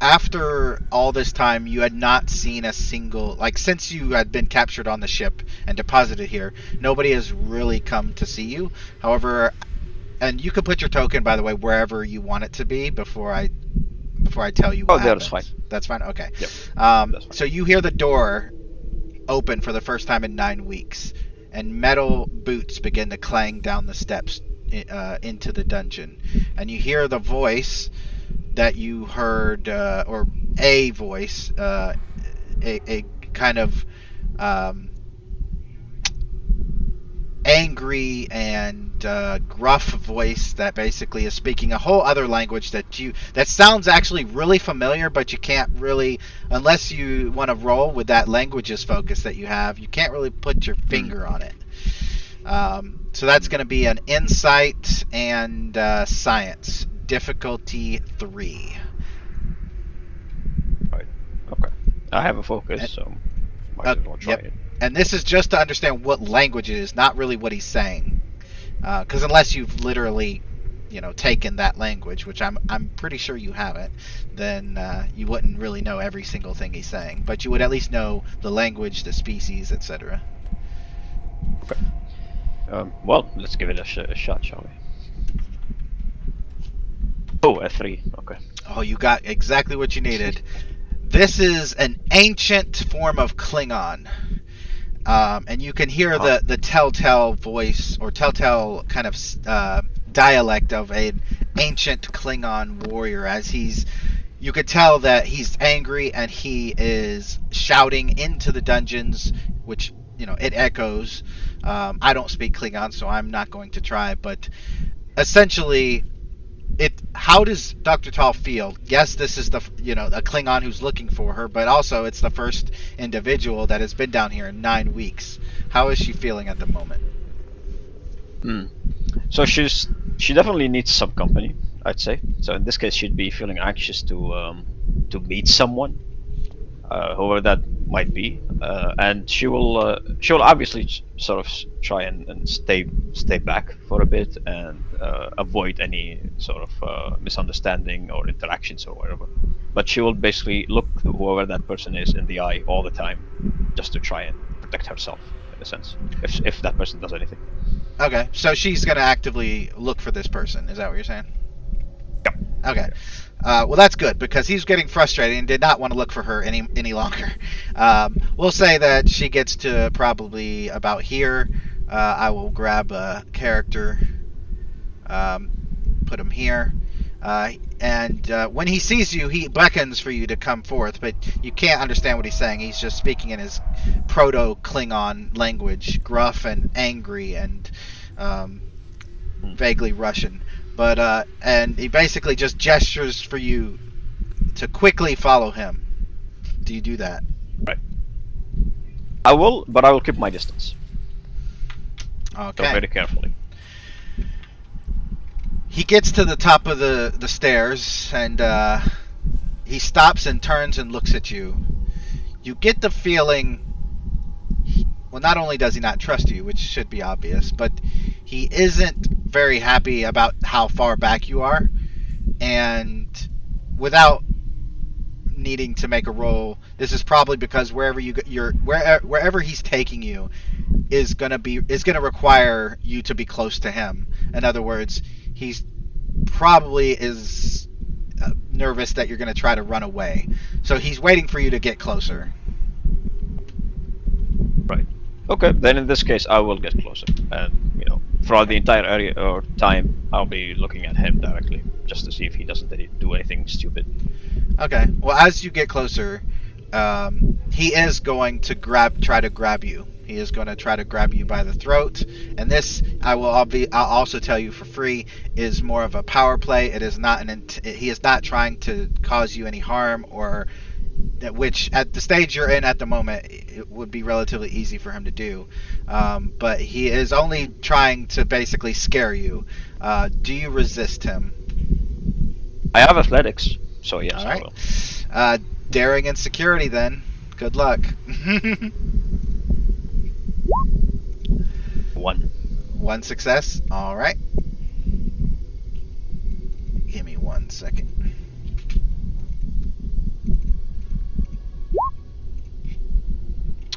After all this time, you had not seen a single, like, since you had been captured on the ship and deposited here, nobody has really come to see you. However, and you can put your token, by the way, wherever you want it to be before I tell you what happens. That's fine. That's fine? Okay. Yep. That's fine. So you hear the door open for the first time in 9 weeks, and metal boots begin to clang down the steps into the dungeon. And you hear the voice that you heard, or a voice, a kind of angry and gruff voice that basically is speaking a whole other language that sounds actually really familiar, but you can't really, unless you want to roll with that languages focus that you have, you can't really put your finger on it. So that's going to be an insight and science, difficulty 3. Right. Okay. I have a focus, so might as well try it. And this is just to understand what language it is, not really what he's saying. Because unless you've literally, taken that language, which I'm pretty sure you haven't, then you wouldn't really know every single thing he's saying. But you would at least know the language, the species, etc. Okay. Well, let's give it a shot, shall we? Oh, a 3. Okay. Oh, you got exactly what you needed. This is an ancient form of Klingon. And you can hear the telltale voice or telltale kind of dialect of an ancient Klingon warrior, as you could tell that he's angry and he is shouting into the dungeons, which, it echoes. I don't speak Klingon, so I'm not going to try, but essentially, how does Dr. Tall feel? Yes, this is a Klingon who's looking for her, but also it's the first individual that has been down here in 9 weeks. How is she feeling at the moment? So she definitely needs some company, I'd say. So in this case, she'd be feeling anxious to meet someone, whoever that might be, and she'll obviously sort of try and stay back for a bit and avoid any sort of misunderstanding or interactions or whatever. But she will basically look whoever that person is in the eye all the time, just to try and protect herself, in a sense, if that person does anything. Okay, so she's going to actively look for this person. Is that what you're saying? Yep. Okay. Well, that's good, because he's getting frustrated and did not want to look for her any longer. We'll say that she gets to probably about here. I will grab a character, put him here, and when he sees you, he beckons for you to come forth, but you can't understand what he's saying. He's just speaking in his proto-Klingon language, gruff and angry and vaguely Russian. But and he basically just gestures for you to quickly follow him. Do you do that? Right. I will, but I will keep my distance. Okay. So very carefully. He gets to the top of the stairs, and he stops and turns and looks at you. You get the feeling, well, not only does he not trust you, which should be obvious, but he isn't very happy about how far back you are, and without needing to make a roll, this is probably because wherever he's taking you is gonna require you to be close to him. In other words, he's probably is nervous that you're gonna try to run away, so he's waiting for you to get closer. Right. Okay, then in this case, I will get closer, and throughout the entire area or time, I'll be looking at him directly, just to see if he doesn't do anything stupid. Okay. Well, as you get closer, he is going to try to grab you. He is going to try to grab you by the throat, and this I'll also tell you for free is more of a power play. It is not he is not trying to cause you any harm, or which at the stage you're in at the moment, it would be relatively easy for him to do. But he is only trying to basically scare you. Do you resist him? I have athletics, so yes, All right. I will. Daring and security then. Good luck. 1. 1 success. All right. Give me 1 second.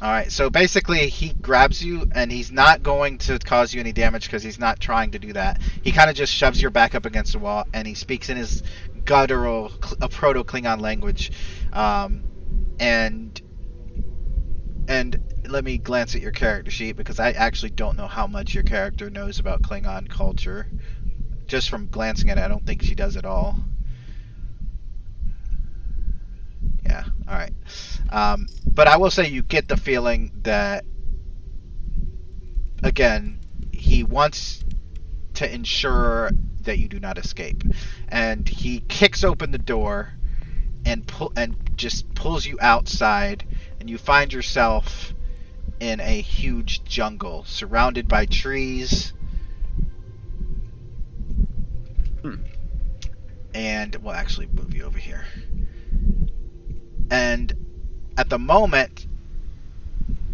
All right. So basically, he grabs you, and he's not going to cause you any damage because he's not trying to do that. He kind of just shoves your back up against the wall, and he speaks in his guttural, a Proto-Klingon language, and let me glance at your character sheet because I actually don't know how much your character knows about Klingon culture. Just from glancing at it, I don't think she does at all. Yeah, alright. But I will say you get the feeling that, again, he wants to ensure that you do not escape. And he kicks open the door and just pulls you outside, and you find yourself in a huge jungle surrounded by trees. And we'll actually move you over here. And at the moment,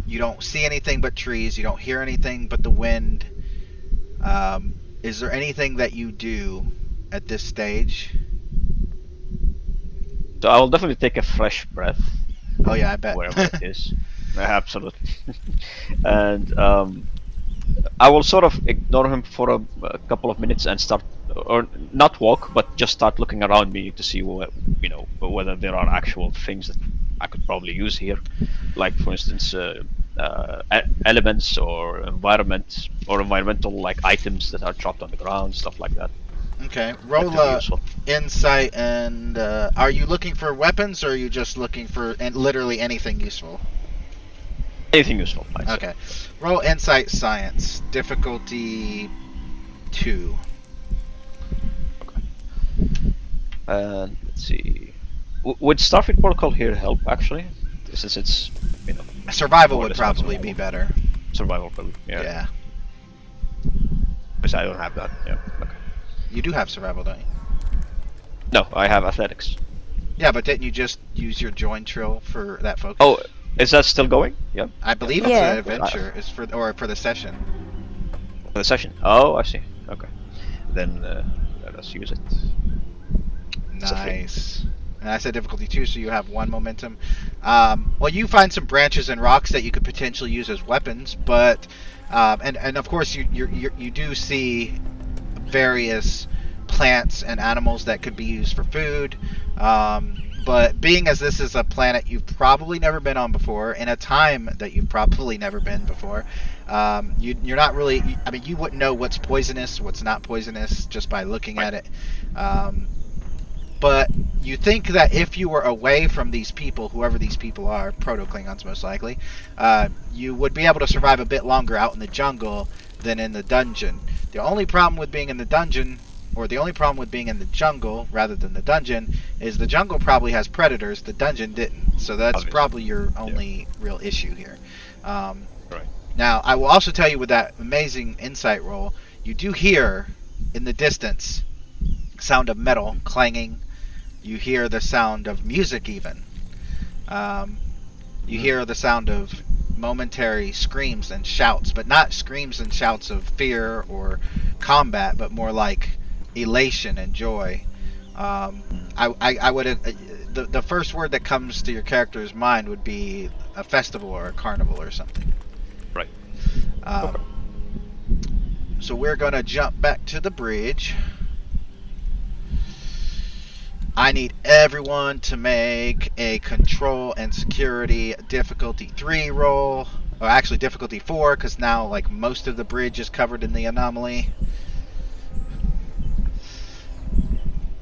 you don't see anything but trees. You don't hear anything but the wind. Is there anything that you do at this stage? So I will definitely take a fresh breath. Oh yeah, I bet. Wherever it is. Absolutely. And I will sort of ignore him for a couple of minutes and start, or not walk, but just start looking around me to see whether there are actual things that I could probably use here, like for instance elements or environmental like items that are dropped on the ground, stuff like that. Okay, roll insight, and are you looking for weapons, or are you just looking for literally anything useful? Anything useful. Okay, roll insight science, difficulty 2. Okay. And let's see. Would Starfleet Protocol here help actually, since it's survival would probably be better. Survival probably. Yeah. Because I don't have that. Yeah. Okay. You do have survival, don't you? No, I have athletics. Yeah, but didn't you just use your join trill for that focus? Oh, is that still going? Yeah. I believe it's an adventure. It's for the session. For the session. Oh, I see. Okay. Then let's use it. Nice. And I said difficulty 2, so you have 1 momentum. Well, you find some branches and rocks that you could potentially use as weapons, but and of course you do see various plants and animals that could be used for food. But being as this is a planet you've probably never been on before, in a time that you've probably never been before, you're not really. I mean, you wouldn't know what's poisonous, what's not poisonous, just by looking at it. But you think that if you were away from these people, whoever these people are, Proto-Klingons most likely, you would be able to survive a bit longer out in the jungle than in the dungeon. The only problem with being in the dungeon, or the only problem with being in the jungle rather than the dungeon, is the jungle probably has predators, the dungeon didn't. So that's obviously probably your only real issue here. Right. Now, I will also tell you with that amazing insight roll, you do hear in the distance sound of metal clanging. You hear the sound of music even. You hear the sound of momentary screams and shouts, but not screams and shouts of fear or combat, but more like elation and joy. I would the first word that comes to your character's mind would be a festival or a carnival or something. Right. So we're gonna jump back to the bridge. I need everyone to make a control and security difficulty 3 roll, or actually difficulty 4, because now like most of the bridge is covered in the anomaly.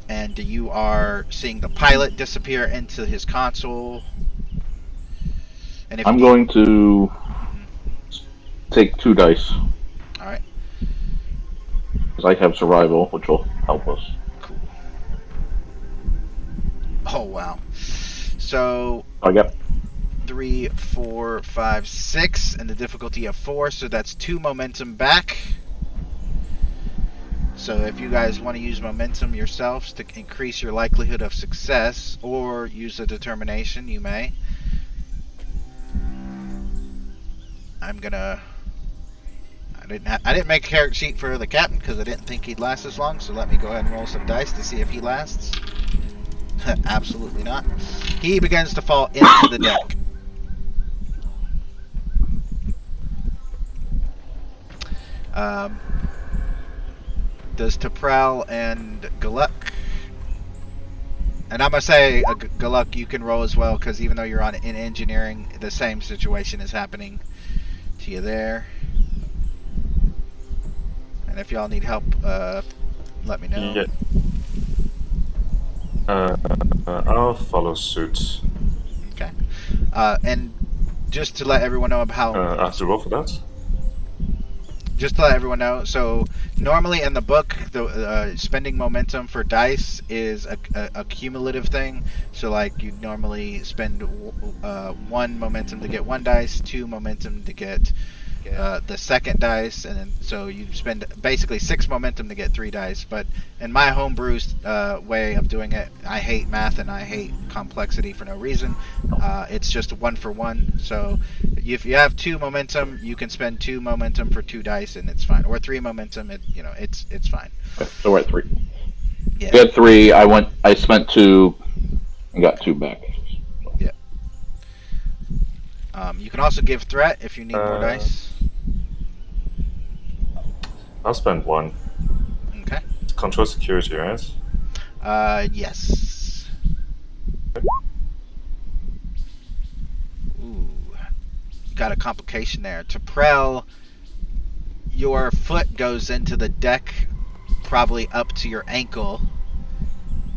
And you are seeing the pilot disappear into his console. And if I'm going to take 2 dice. Alright. Because I have survival, which will help us. Cool. Oh, wow. So I got 3, 4, 5, 6, and the difficulty of 4, so that's 2 momentum back. So if you guys want to use momentum yourselves to increase your likelihood of success, or use a determination, you may. I I didn't make a character sheet for the captain because I didn't think he'd last as long. So let me go ahead and roll some dice to see if he lasts. Absolutely not. He begins to fall into the deck. Does T'Pral and Galuk? And I'm gonna say, Galuk, you can roll as well, because even though you're in engineering, the same situation is happening to you there. And if y'all need help, let me know. Yeah. I'll follow suit. Okay. And just to let everyone know about how. I have to roll for that. Just to let everyone know, so normally in the book, the spending momentum for dice is a cumulative thing. So like you normally spend 1 momentum to get 1 dice, 2 momentum to get the second dice, and then so you spend basically 6 momentum to get 3 dice. But in my homebrew's way of doing it, I hate math and I hate complexity for no reason. It's just 1 for 1. So if you have 2 momentum, you can spend 2 momentum for 2 dice, and it's fine. Or 3 momentum, it's fine. So we're at 3. Yeah. We had 3. I spent 2 and got 2 back. Yeah. You can also give threat if you need more dice. I'll spend 1. Okay. Control security, right? Yes. Ooh. Got a complication there. T'Pral, your foot goes into the deck probably up to your ankle,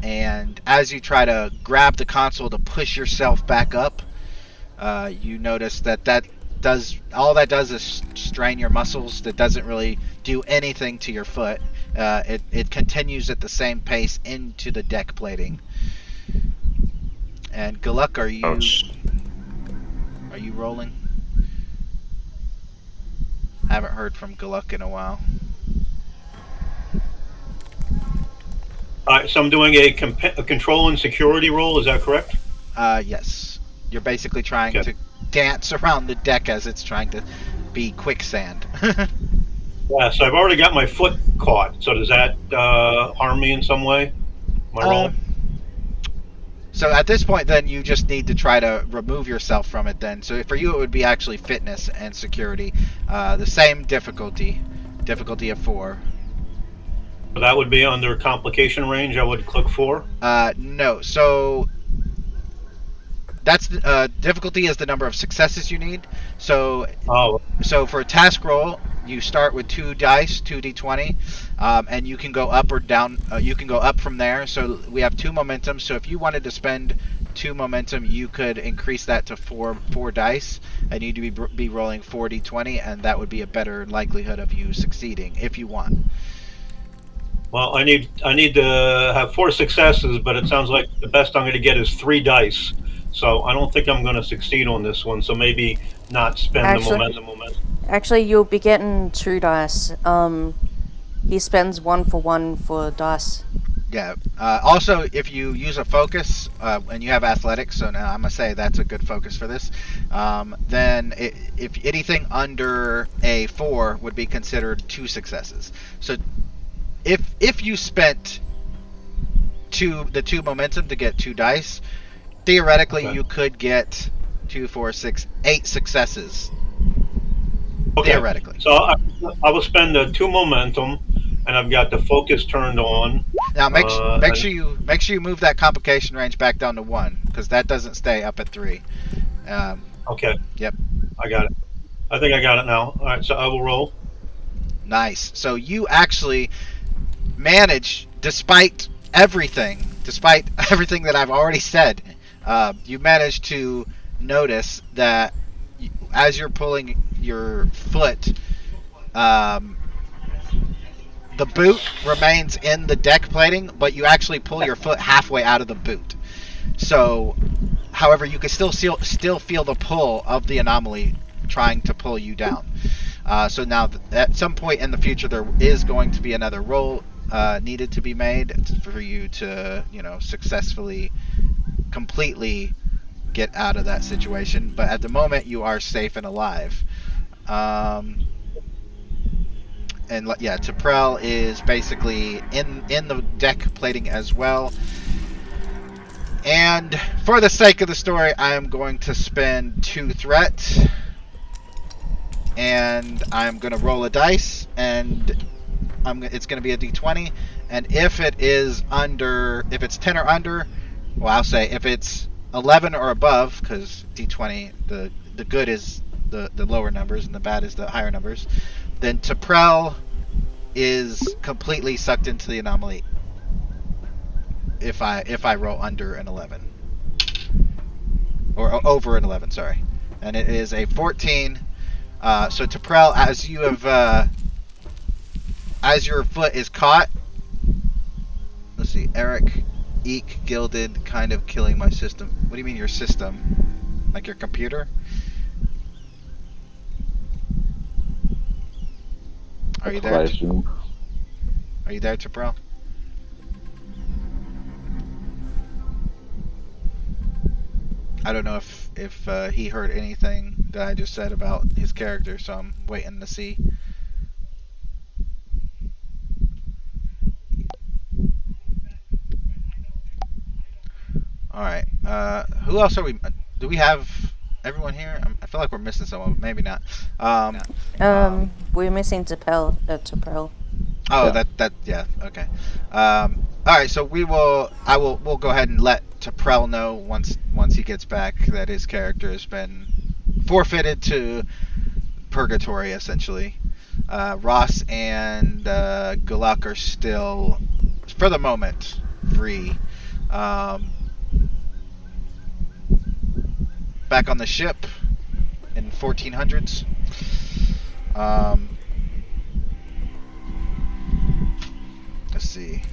and as you try to grab the console to push yourself back up, you notice that does is strain your muscles. That doesn't really do anything to your foot. It continues at the same pace into the deck plating. And Galuk, are you rolling? I haven't heard from Galuk in a while. So I'm doing a control and security roll. Is that correct? Yes. You're basically trying to dance around the deck as it's trying to be quicksand. Yeah, so I've already got my foot caught. So does that harm me in some way? My roll? So at this point, then, you just need to try to remove yourself from it, then. So for you, it would be actually fitness and security. The same difficulty of 4. So that would be under complication range. I would click 4. No. So that's difficulty is the number of successes you need. So so for a task roll, you start with 2 dice, 2d20, and you can go up or down. You can go up from there. So we have 2 momentum. So if you wanted to spend 2 momentum, you could increase that to 4 dice, and you'd be rolling 4d20, and that would be a better likelihood of you succeeding if you want. Well, I need to have 4 successes, but it sounds like the best I'm going to get is 3 dice. So I don't think I'm going to succeed on this one. So maybe not spend the momentum. Actually, you'll be getting 2 dice. He spends 1 for 1 for dice. Yeah. Also, if you use a focus and you have athletics, so now I'm gonna say that's a good focus for this. Then if anything under a 4 would be considered 2 successes. So if you spent the 2 momentum to get 2 dice, theoretically you could get 2, 4, 6, 8 successes. Okay. Theoretically. So I will spend the 2 momentum, and I've got the focus turned on. Now make sure you move that complication range back down to 1, because that doesn't stay up at 3. Okay. Yep. I got it. I think I got it now. All right. So I will roll. Nice. So you actually manage, despite everything that I've already said, you managed to notice that as you're pulling your foot, the boot remains in the deck plating, but you actually pull your foot halfway out of the boot. So, however, you can still feel the pull of the anomaly trying to pull you down. So now, at some point in the future, there is going to be another roll needed to be made for you to, successfully, completely get out of that situation. But at the moment, you are safe and alive. and yeah, T'Prel is basically in the deck plating as well. And for the sake of the story, I am going to spend 2 threat, and I'm going to roll a dice, and it's going to be a d20, and if it's 10 or under, well, I'll say if it's 11 or above, because d20, the good is the lower numbers and the bad is the higher numbers, then T'Prel is completely sucked into the anomaly if I roll under an 11 or over an 11, sorry, and it is a 14. So T'Prel, as your foot is caught, let's see, Eric, Eek, Gilded, kind of killing my system. What do you mean your system? Like your computer? Are you That's what I there? assume. Are you there, T'Prel? I don't know if he heard anything that I just said about his character, so I'm waiting to see. All right. Who else are we? Do we have everyone here? I feel like we're missing someone, but maybe not. We're missing T'Prel. Oh, Yeah. yeah, okay. All right, so we'll go ahead and let T'Prel know once he gets back that his character has been forfeited to purgatory, essentially. Ross and Gulak are still, for the moment, free. Back on the ship in 1400s. Let's see.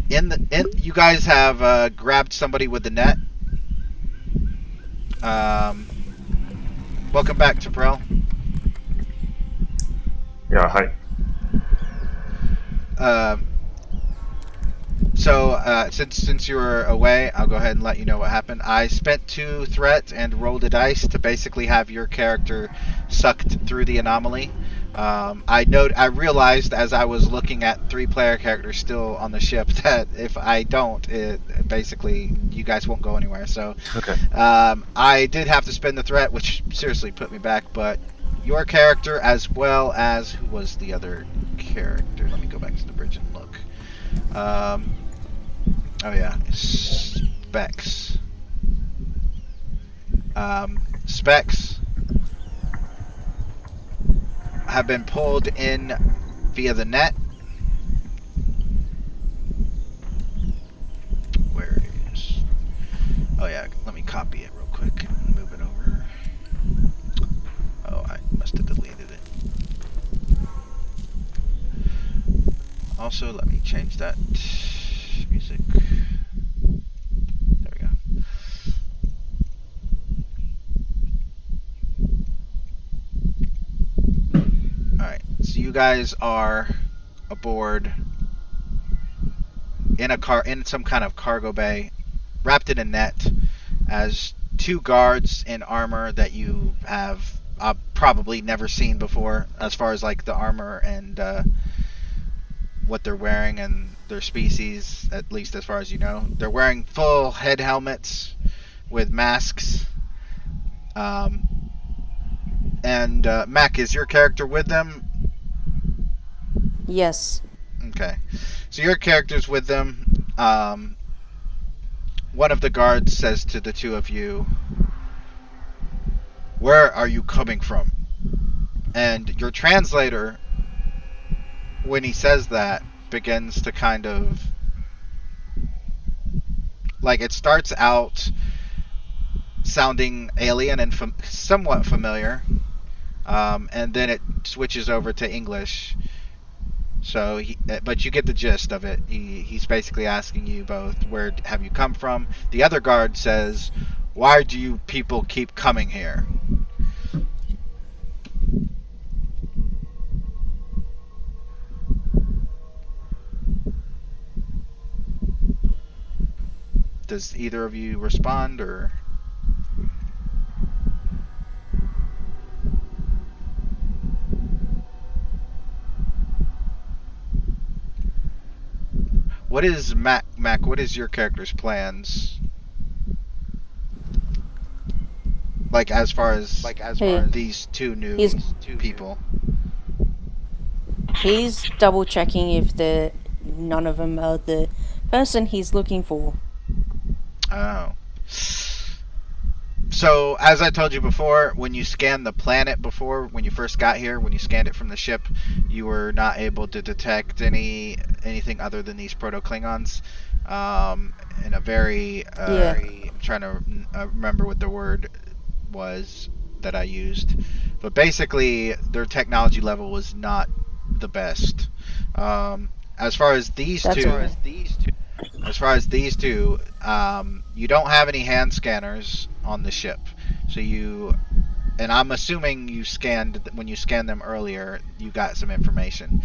You guys have grabbed somebody with the net. Welcome back, T'Prel. Yeah, hi. So since you were away, I'll go ahead and let you know what happened. I spent 2 threat and rolled a dice to basically have your character sucked through the anomaly. I realized as I was looking at 3-player characters still on the ship that if I don't, basically you guys won't go anywhere. So Okay. I did have to spend the threat, which seriously put me back. But your character, as well as who was the other character? Let me go back to the bridge and look. Oh yeah, Specs. Specs have been pulled in via the net. Where is? Oh yeah, let me copy it real quick and move it over. Oh, I must have deleted it. Also, let me change that music. There we go. Alright, so you guys are aboard in some kind of cargo bay, wrapped in a net, as 2 guards in armor that you have probably never seen before, as far as like the armor and what they're wearing and their species, at least as far as you know. They're wearing full head helmets with masks. And Mac, is your character with them? Yes. Okay. So your character's with them. One of the guards says to the 2 of you, "Where are you coming from?" And your translator, when he says that, begins to kind of, like, it starts out sounding alien and somewhat familiar, and then it switches over to English. So, but you get the gist of it. He's basically asking you both, where have you come from? The other guard says, "Why do you people keep coming here?" Does either of you respond, or? What is Mac? What is your character's plans? Like as far as these two new He's- people. He's double checking if none of them are the person he's looking for. Oh. So, as I told you before, when you scanned the planet before, when you first got here, when you scanned it from the ship, you were not able to detect anything other than these proto-Klingons. In a very, I'm trying to remember what the word was that I used. But basically, their technology level was not the best. As far as these two, you don't have any hand scanners on the ship. So and I'm assuming when you scanned them earlier, you got some information.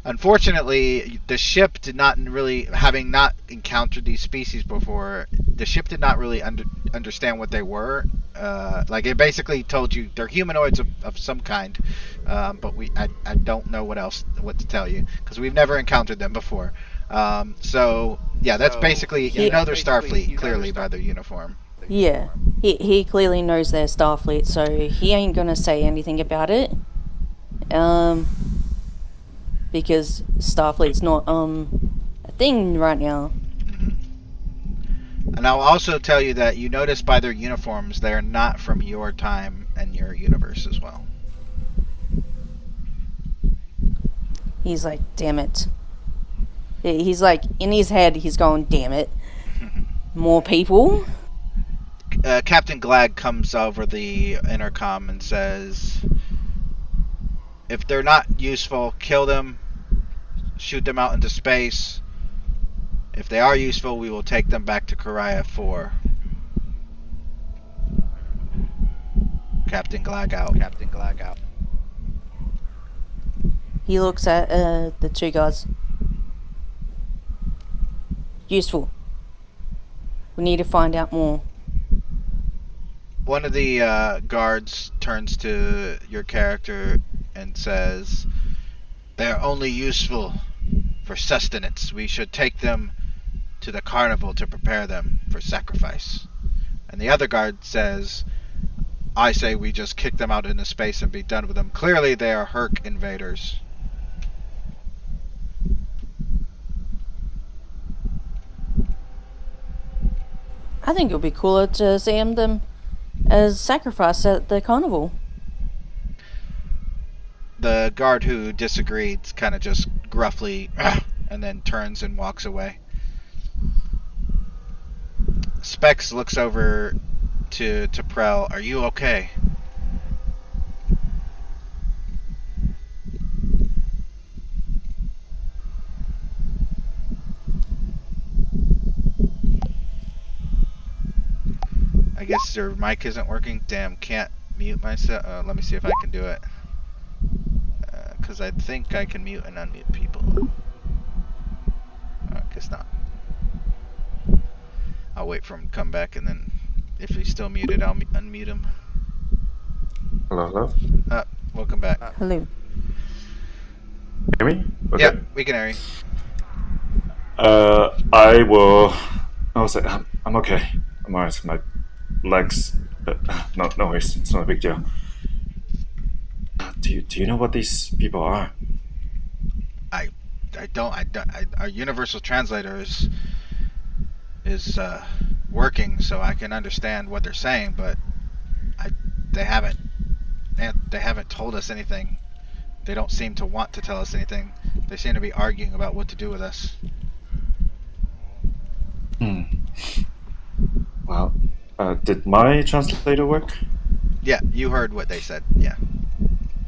Unfortunately, the ship did not really, having not encountered these species before, the ship did not really understand what they were. Like it basically told you they're humanoids of some kind, but I don't know what to tell you because we've never encountered them before. So yeah, that's basically they're Starfleet clearly by their uniform. Yeah, he clearly knows they're Starfleet, so he ain't gonna say anything about it. Because Starfleet's not a thing right now. And I'll also tell you that you notice by their uniforms they're not from your time and your universe as well. He's like, damn it. He's like, in his head, he's going, damn it. More people? Captain Glag comes over the intercom and says, if they're not useful, kill them, shoot them out into space. If they are useful, we will take them back to Karaya 4. Captain Glag out. He looks at the two guys. Useful. We need to find out more. One of the guards turns to your character and says, they're only useful for sustenance. We should take them to the carnival to prepare them for sacrifice. And the other guard says, I say we just kick them out into space and be done with them. Clearly they are Herc invaders. I think it would be cooler to see them as sacrifice at the carnival. The guard who disagreed kind of just gruffly and then turns and walks away. Specs looks over to Prell. Are you okay? I guess your mic isn't working. Damn, can't mute myself. Let me see if I can do it. Because I think I can mute and unmute people. Guess not. I'll wait for him to come back, and then if he's still muted, I'll unmute him. Hello? Welcome back. Hello. Hear me? Okay. Yeah, we can hear you. I will. I'll say I'm okay. I'm alright. My legs. No worries. It's not a big deal. Do you know what these people are? I don't. Our universal translator is working, so I can understand what they're saying, but they haven't told us anything. They don't seem to want to tell us anything. They seem to be arguing about what to do with us. Well, did my translator work? Yeah, you heard what they said. Yeah.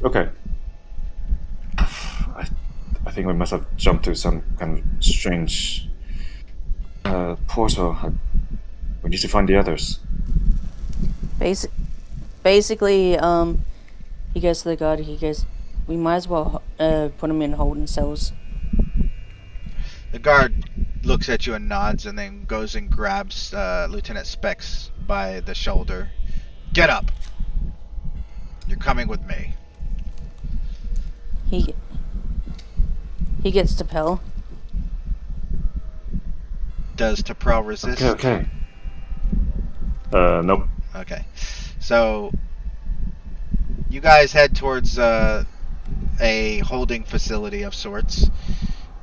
Okay. I think we must have jumped to some kind of strange portal. We need to find the others. Basically, he goes to the guard. He goes, we might as well put them in holding cells. The guard looks at you and nods, and then goes and grabs Lieutenant Specs by the shoulder. Get up! You're coming with me. He gets to Pell. Does T'Pral resist? Okay. Nope. Okay. So you guys head towards a holding facility of sorts,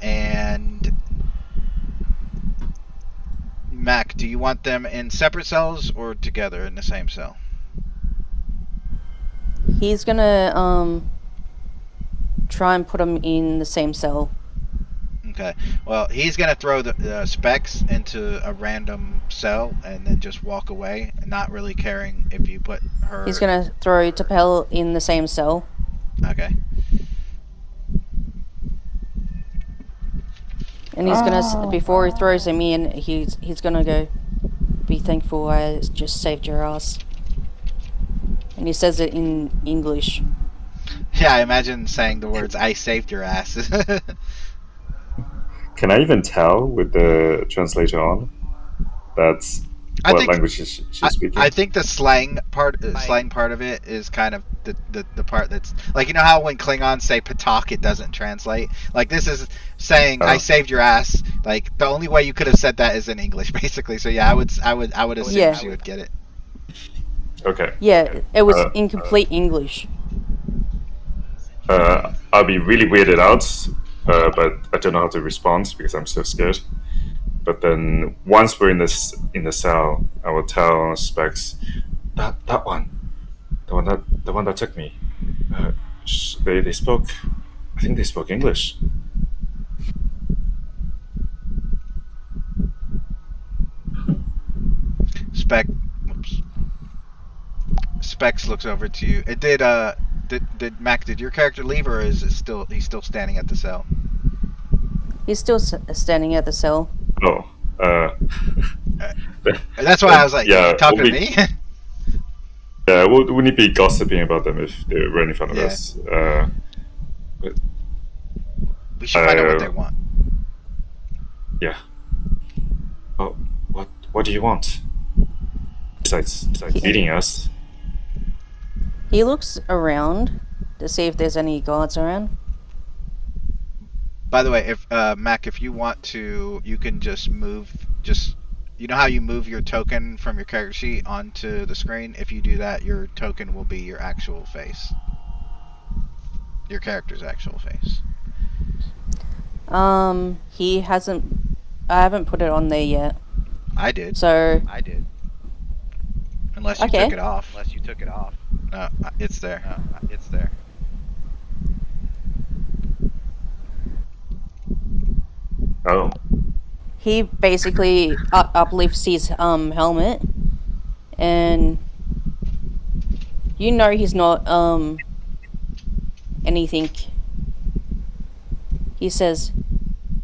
and Mac, do you want them in separate cells or together in the same cell? He's gonna try and put him in the same cell. Okay. Well, he's gonna throw the Specs into a random cell and then just walk away, not really caring if you put her. He's gonna throw T'Pel in the same cell. Okay. And he's gonna, before he throws him in, he's gonna go, "Be thankful I just saved your ass." And he says it in English. Yeah, I imagine saying the words "I saved your ass." Can I even tell with the translator on? That's what language she's speaking. I think the slang part of it is kind of the part that's like, you know how when Klingons say "patak," it doesn't translate. Like this is saying "I saved your ass." Like the only way you could have said that is in English, basically. So yeah, I would assume she would get it. Okay. Yeah, it was in complete English. I'll be really weirded out, but I don't know how to respond because I'm so scared. But then once we're in the cell, I will tell Specs that one, the one that took me. They spoke. I think they spoke English. Specs looks over to you. It did. Did Mac? Did your character leave, or is it still? He's still standing at the cell. He's still standing at the cell. Oh. That's why I was like, yeah, talking to me. Yeah, wouldn't be gossiping about them if they were right in front of us. But, we should find out what they want. Yeah. Oh, what do you want? Besides eating us. He looks around to see if there's any guards around. By the way, if Mac, if you want to, you can just move. You know how you move your token from your character sheet onto the screen? If you do that, your token will be your actual face. Your character's actual face. He hasn't. I haven't put it on there yet. I did. So. I did. Unless you took it off. No, it's there. Oh. He basically uplifts his helmet, and you know he's not anything. He says,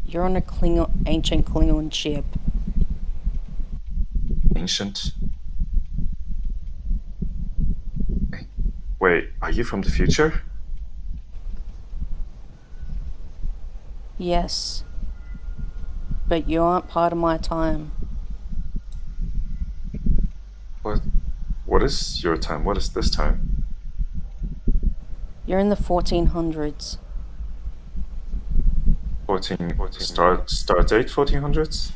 "You're on a ancient Klingon ship." Ancient? Wait, are you from the future? Yes. But you aren't part of my time. What is your time? What is this time? You're in the 1400s. 14 start date 1400s?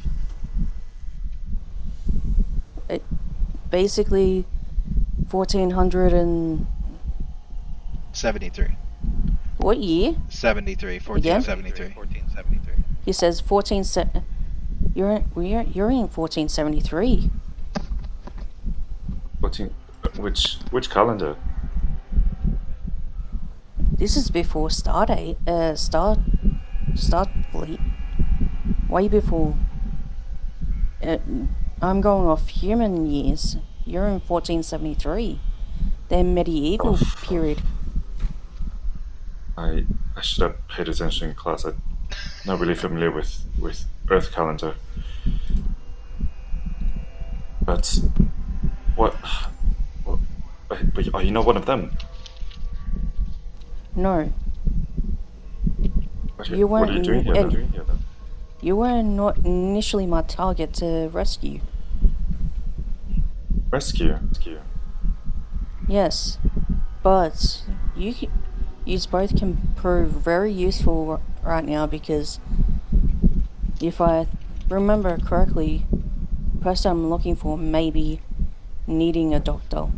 Basically 73. What year? 73. 1473. 1473. He says you're in 1473. 14. Which calendar? This is before Stardate. Starfleet. Way before. I'm going off human years. You're in 1473. The medieval period. I should have paid attention in class. I'm not really familiar with Earth calendar. But what but are you not one of them? No. What are you doing here then? You were not initially my target to rescue. Rescue? Yes, but you both can prove very useful right now, because if I remember correctly, the person I'm looking for may be needing a doctor.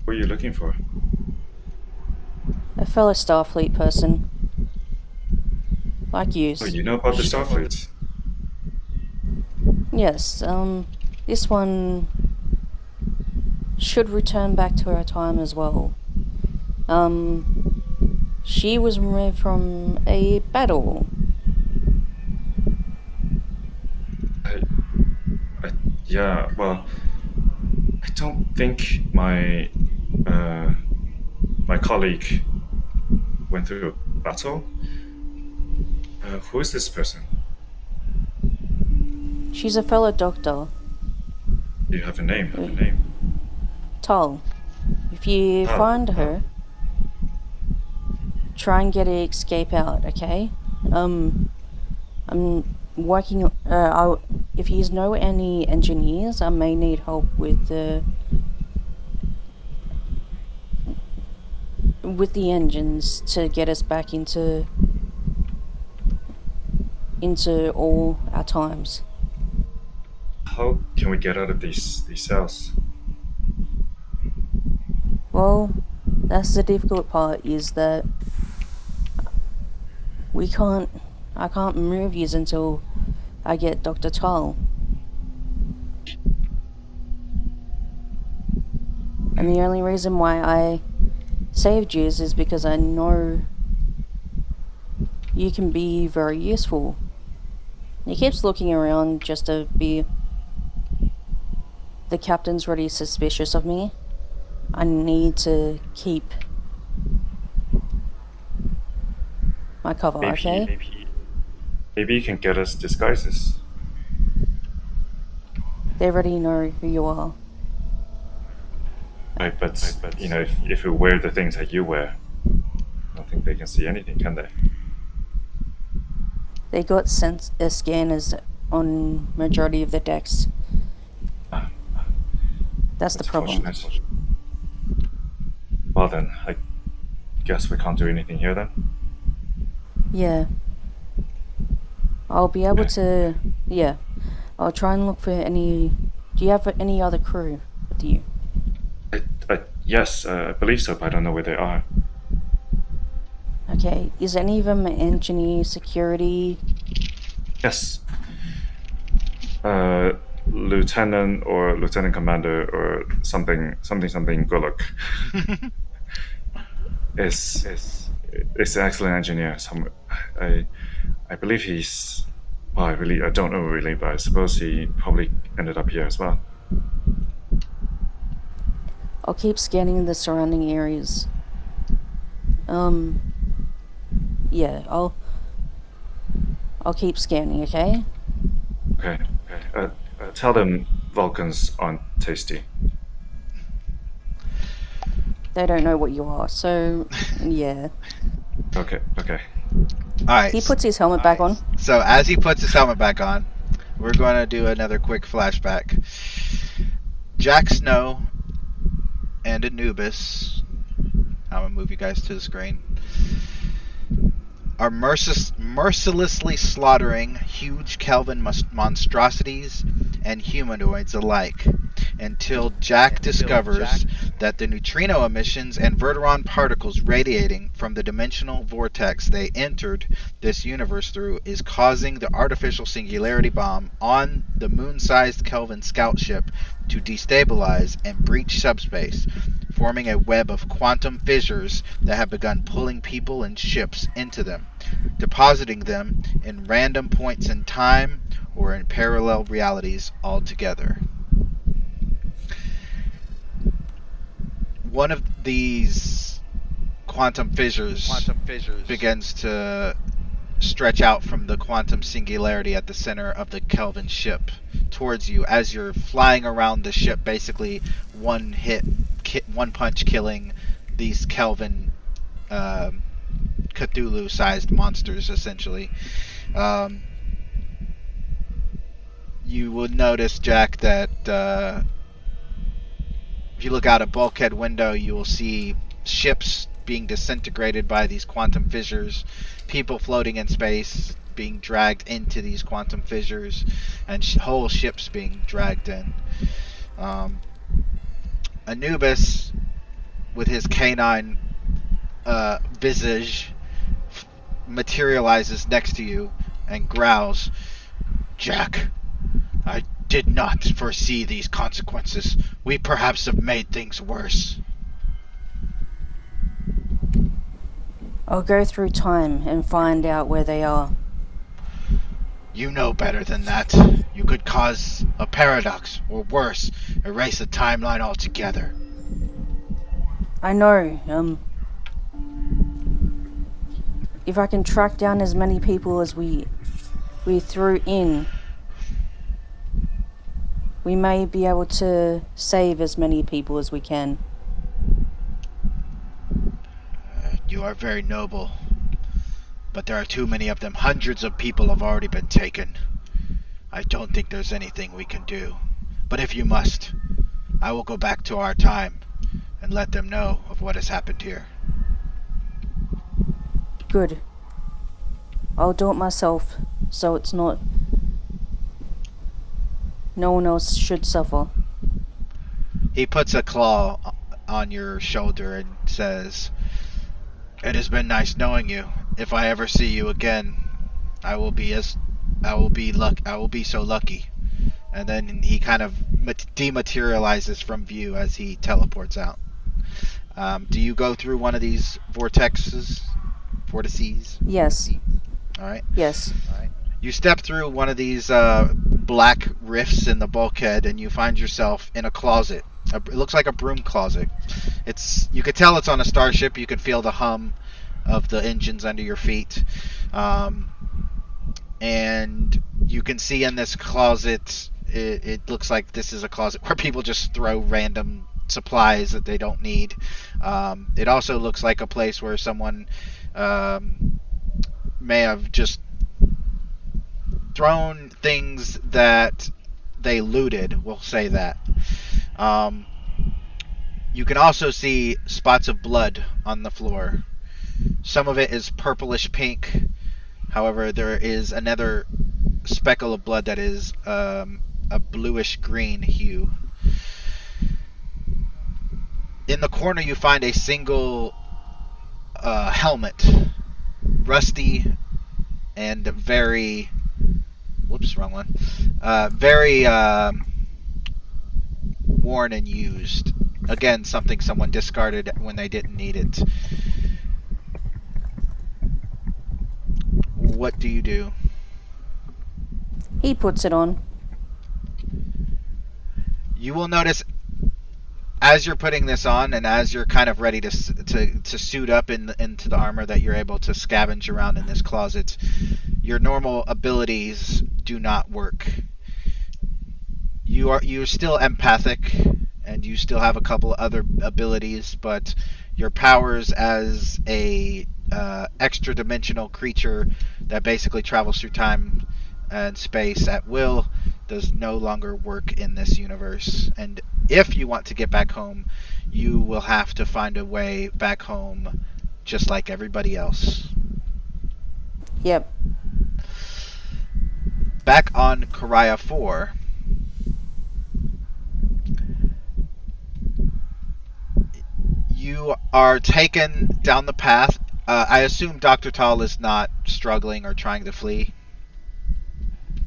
Who are you looking for? A fellow Starfleet person. Like you. Oh, you know about the Starfleet? Yes, this one should return back to her time as well. She was removed from a battle. Yeah, well, I don't think my my colleague went through a battle. Who is this person? She's a fellow doctor. Do you have a name? Have a name? Tal. If you find her, try and get her escape out, okay? I'm working. If you know any engineers, I may need help with the engines to get us back into all our times. How can we get out of these cells? Well, that's the difficult part, is that I can't move you until I get Dr. Tal. And the only reason why I saved you is because I know you can be very useful. He keeps looking around just to be... The captain's already suspicious of me. I need to keep my cover, okay? Maybe you can get us disguises. They already know who you are. Right, but you know, if you wear the things that you wear, I don't think they can see anything, can they? They got scanners on majority of the decks. That's the problem. Fortunate. Well then, I guess we can't do anything here then. Yeah. I'll be able to... Yeah. I'll try and look for any... Do you have any other crew with you? Yes, I believe so, but I don't know where they are. Okay. Is any of them engineer, security? Yes. Lieutenant or Lieutenant Commander or something Golok is an excellent engineer. I believe he's... Well, I don't know really, but I suppose he probably ended up here as well. I'll keep scanning the surrounding areas. Yeah, I'll keep scanning, okay? Okay. Tell them Vulcans aren't tasty. They don't know what you are, so yeah. Okay. Alright. He puts his helmet back on. So as he puts his helmet back on, we're going to do another quick flashback. Jack Snow and Anubis, I'm going to move you guys to the screen, are mercilessly slaughtering huge Kelvin monstrosities and humanoids alike, until Jack discovers that the neutrino emissions and Verteron particles radiating from the dimensional vortex they entered this universe through is causing the artificial singularity bomb on the moon-sized Kelvin scout ship to destabilize and breach subspace, forming a web of quantum fissures that have begun pulling people and ships into them, depositing them in random points in time or in parallel realities altogether. One of these quantum fissures begins to stretch out from the quantum singularity at the center of the Kelvin ship towards you as you're flying around the ship, basically one punch killing these Kelvin Cthulhu-sized monsters, essentially. You would notice, Jack, that if you look out a bulkhead window, you will see ships being disintegrated by these quantum fissures, people floating in space being dragged into these quantum fissures, and whole ships being dragged in. Anubis, with his canine visage, materializes next to you and growls, "Jack, I did not foresee these consequences. We perhaps have made things worse." I'll go through time and find out where they are. You know better than that. You could cause a paradox, or worse, erase the timeline altogether. I know, if I can track down as many people as we threw in, we may be able to save as many people as we can. You are very noble, but there are too many of them. Hundreds of people have already been taken. I don't think there's anything we can do. But if you must, I will go back to our time and let them know of what has happened here. Good. I'll do it myself, so it's not... no one else should suffer. He puts a claw on your shoulder and says, "It has been nice knowing you. If I ever see you again, I will be so lucky." And then he kind of dematerializes from view as he teleports out. Do you go through one of these vortices? Yes. Alright. Yes. You step through one of these black rifts in the bulkhead and you find yourself in a closet. It looks like a broom closet. You could tell it's on a starship. You can feel the hum of the engines under your feet. And you can see in this closet, it looks like this is a closet where people just throw random supplies that they don't need. It also looks like a place where someone may have just thrown things that they looted, we'll say that. You can also see spots of blood on the floor. Some of it is purplish pink. However, there is another speckle of blood that is a bluish green hue. In the corner you find a single helmet. Rusty and very... whoops, wrong one. Very worn and used. Again, something someone discarded when they didn't need it. What do you do? He puts it on. You will notice as you're putting this on and as you're kind of ready to suit up into the armor that you're able to scavenge around in this closet, your normal abilities do not work. You're still empathic and you still have a couple other abilities, but your powers as a extra dimensional creature that basically travels through time and space at will does no longer work in this universe. And if you want to get back home, you will have to find a way back home just like everybody else. Yep. Back on Karaya 4, you are taken down the path. I assume Dr. Tall is not struggling or trying to flee.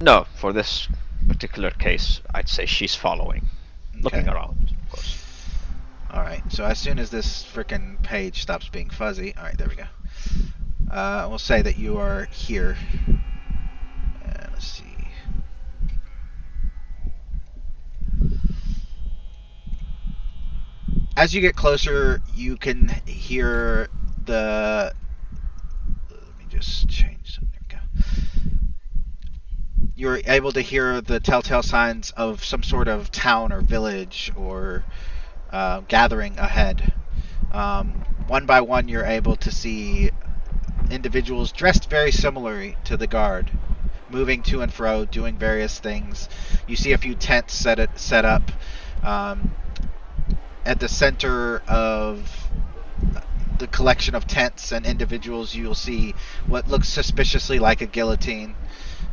No, for this particular case, I'd say she's following. Looking around, of course. Alright, so as soon as this frickin' page stops being fuzzy... Alright, there we go. We'll say that you are here. Let's see. As you get closer, you can hear the... Let me just change something. There we go. You're able to hear the telltale signs of some sort of town or village or gathering ahead. One by one, you're able to see individuals dressed very similarly to the guard, moving to and fro, doing various things. You see a few tents set up. At the center of the collection of tents and individuals, you'll see what looks suspiciously like a guillotine,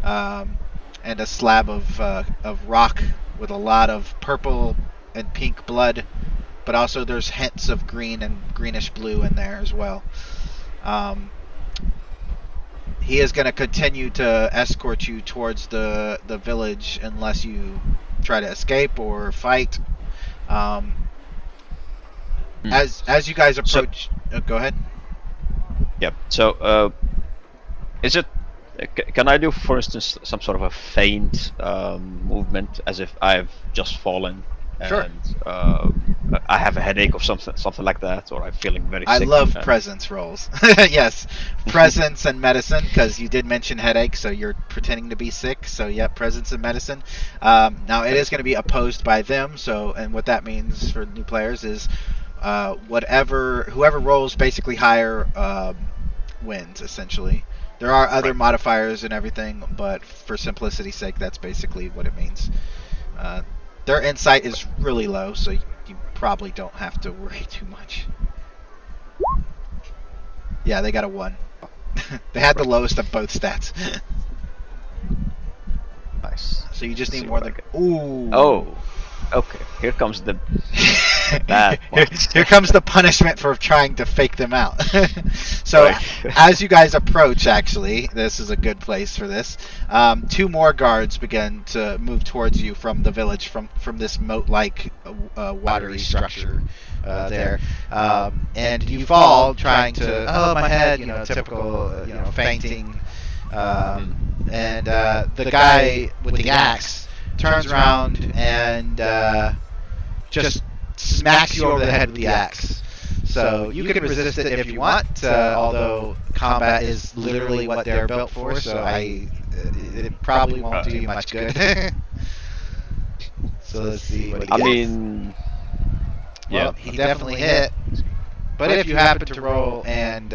and a slab of rock with a lot of purple and pink blood, but also there's hints of green and greenish blue in there as well. He is going to continue to escort you towards the village unless you try to escape or fight. As you guys approach, go ahead. Yep. So, is it? Can I do, for instance, some sort of a feint movement, as if I've just fallen Sure. and I have a headache or something like that, or I'm feeling very I sick? love presence rolls. Yes, presence and medicine, because you did mention headache, so you're pretending to be sick. So yeah, presence and medicine. Now it is going to be opposed by them. So, and what that means for new players is whoever rolls basically higher wins essentially. There are other modifiers and everything, but for simplicity's sake, that's basically what it means. Their insight is really low, so you probably don't have to worry too much. Yeah, they got a 1. They had the lowest of both stats. Nice. So you just Let's need see more what than... Ooh. Oh, okay. Here comes the bad ones. Here comes the punishment for trying to fake them out. So, Right. as you guys approach, actually, this is a good place for this. 2 more guards begin to move towards you from the village, from this moat-like watery structure there. And you fall trying to, oh, my head, typical, fainting. And the guy with the axe turns around and just smacks you over the head with the axe. So you can resist it if you want, although combat is literally what they're built for, so it probably won't do you much good. So let's see what he gets. mean, Well, he definitely hit. But if you happen to roll and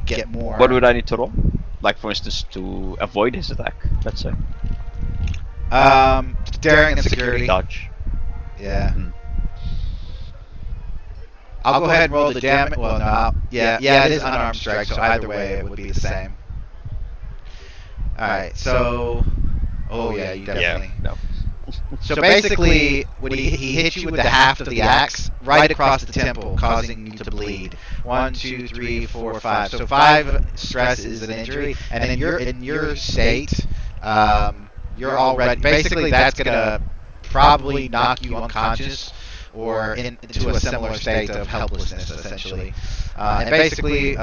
get more, what would I need to roll? Like, for instance, to avoid his attack, let's say. daring and security. Dodge. Yeah. I'll go ahead and roll the damage. Well, no. Yeah, it is unarmed strike, so either way it would be the same. Alright, so... Oh, yeah, you definitely... Yeah, no. So basically, when he hit you with the haft of the axe, right across the temple, causing you to bleed. 1, 2, 3, 4, 5. So 5 stress is an injury, and in your state, you're already... Basically, that's going to probably knock you unconscious or into a similar state of helplessness, essentially. And basically,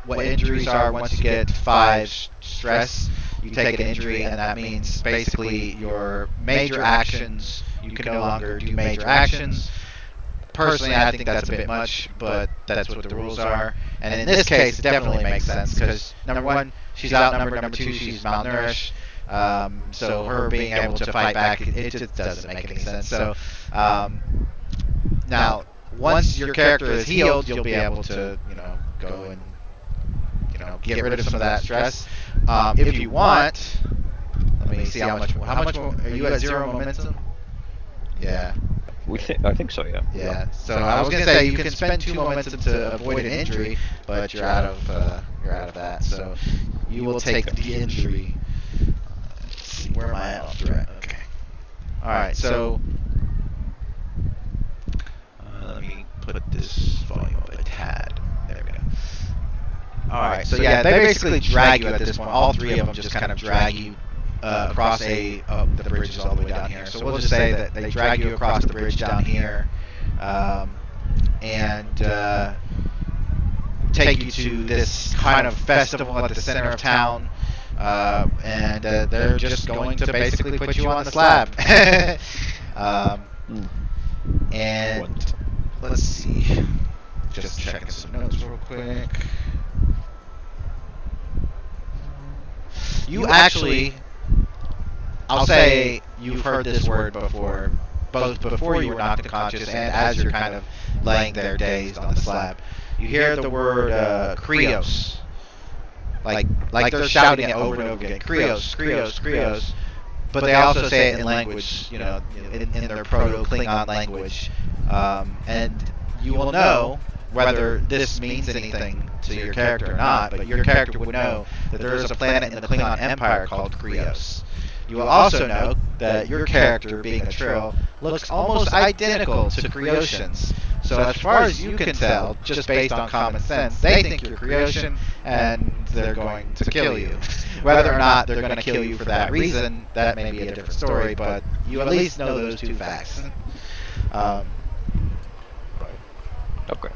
what injuries are, once you get 5 stress, you take an injury, and that means basically your major actions, you can no longer do major actions. Personally, I think that's a bit much, but that's what the rules are. And in this case, it definitely makes sense, because number 1, she's outnumbered, number 2, she's malnourished. So her being able to fight back, it just doesn't make any sense. So now, once your character is healed, you'll be able to, go and, get rid of some of that stress. If you want, let me see how much more, are you at 0 momentum? Yeah. I think so, yeah. Yeah. So I was gonna say you can spend 2 momentum to avoid an injury, but you're out of that. So you will take the injury. Let's see, where am I at off the right? Okay. All right. So let me put this volume up a tad. There we go. All right. So yeah, they basically drag you at this point. All 3 of them just kind of drag you across the bridge is all the way down here. So we'll just say that they drag you across the bridge down here, and take you to this kind of festival at the center of town, and they're just going to basically put you on the slab. And let's see, just checking some notes real quick. You actually, I'll say you've heard this word before, both before you were knocked unconscious and as you're kind of laying there dazed on the slab. You hear the word Krios. Like they're shouting it over and over again. Krios, Krios, Krios. But they also say it in language, in their Proto-Klingon language. And you will know whether this means anything to your character or not, but your character would know that there is a planet in the Klingon Empire called Krios. You will also know that your character, being a Trill, looks almost identical to Kriosians. So as far as you can tell, just based on common sense, they think you're Kriosian, and they're going to kill you. Whether or not they're going to kill you for that reason, that may be a different story, but you at least know those two facts. Okay.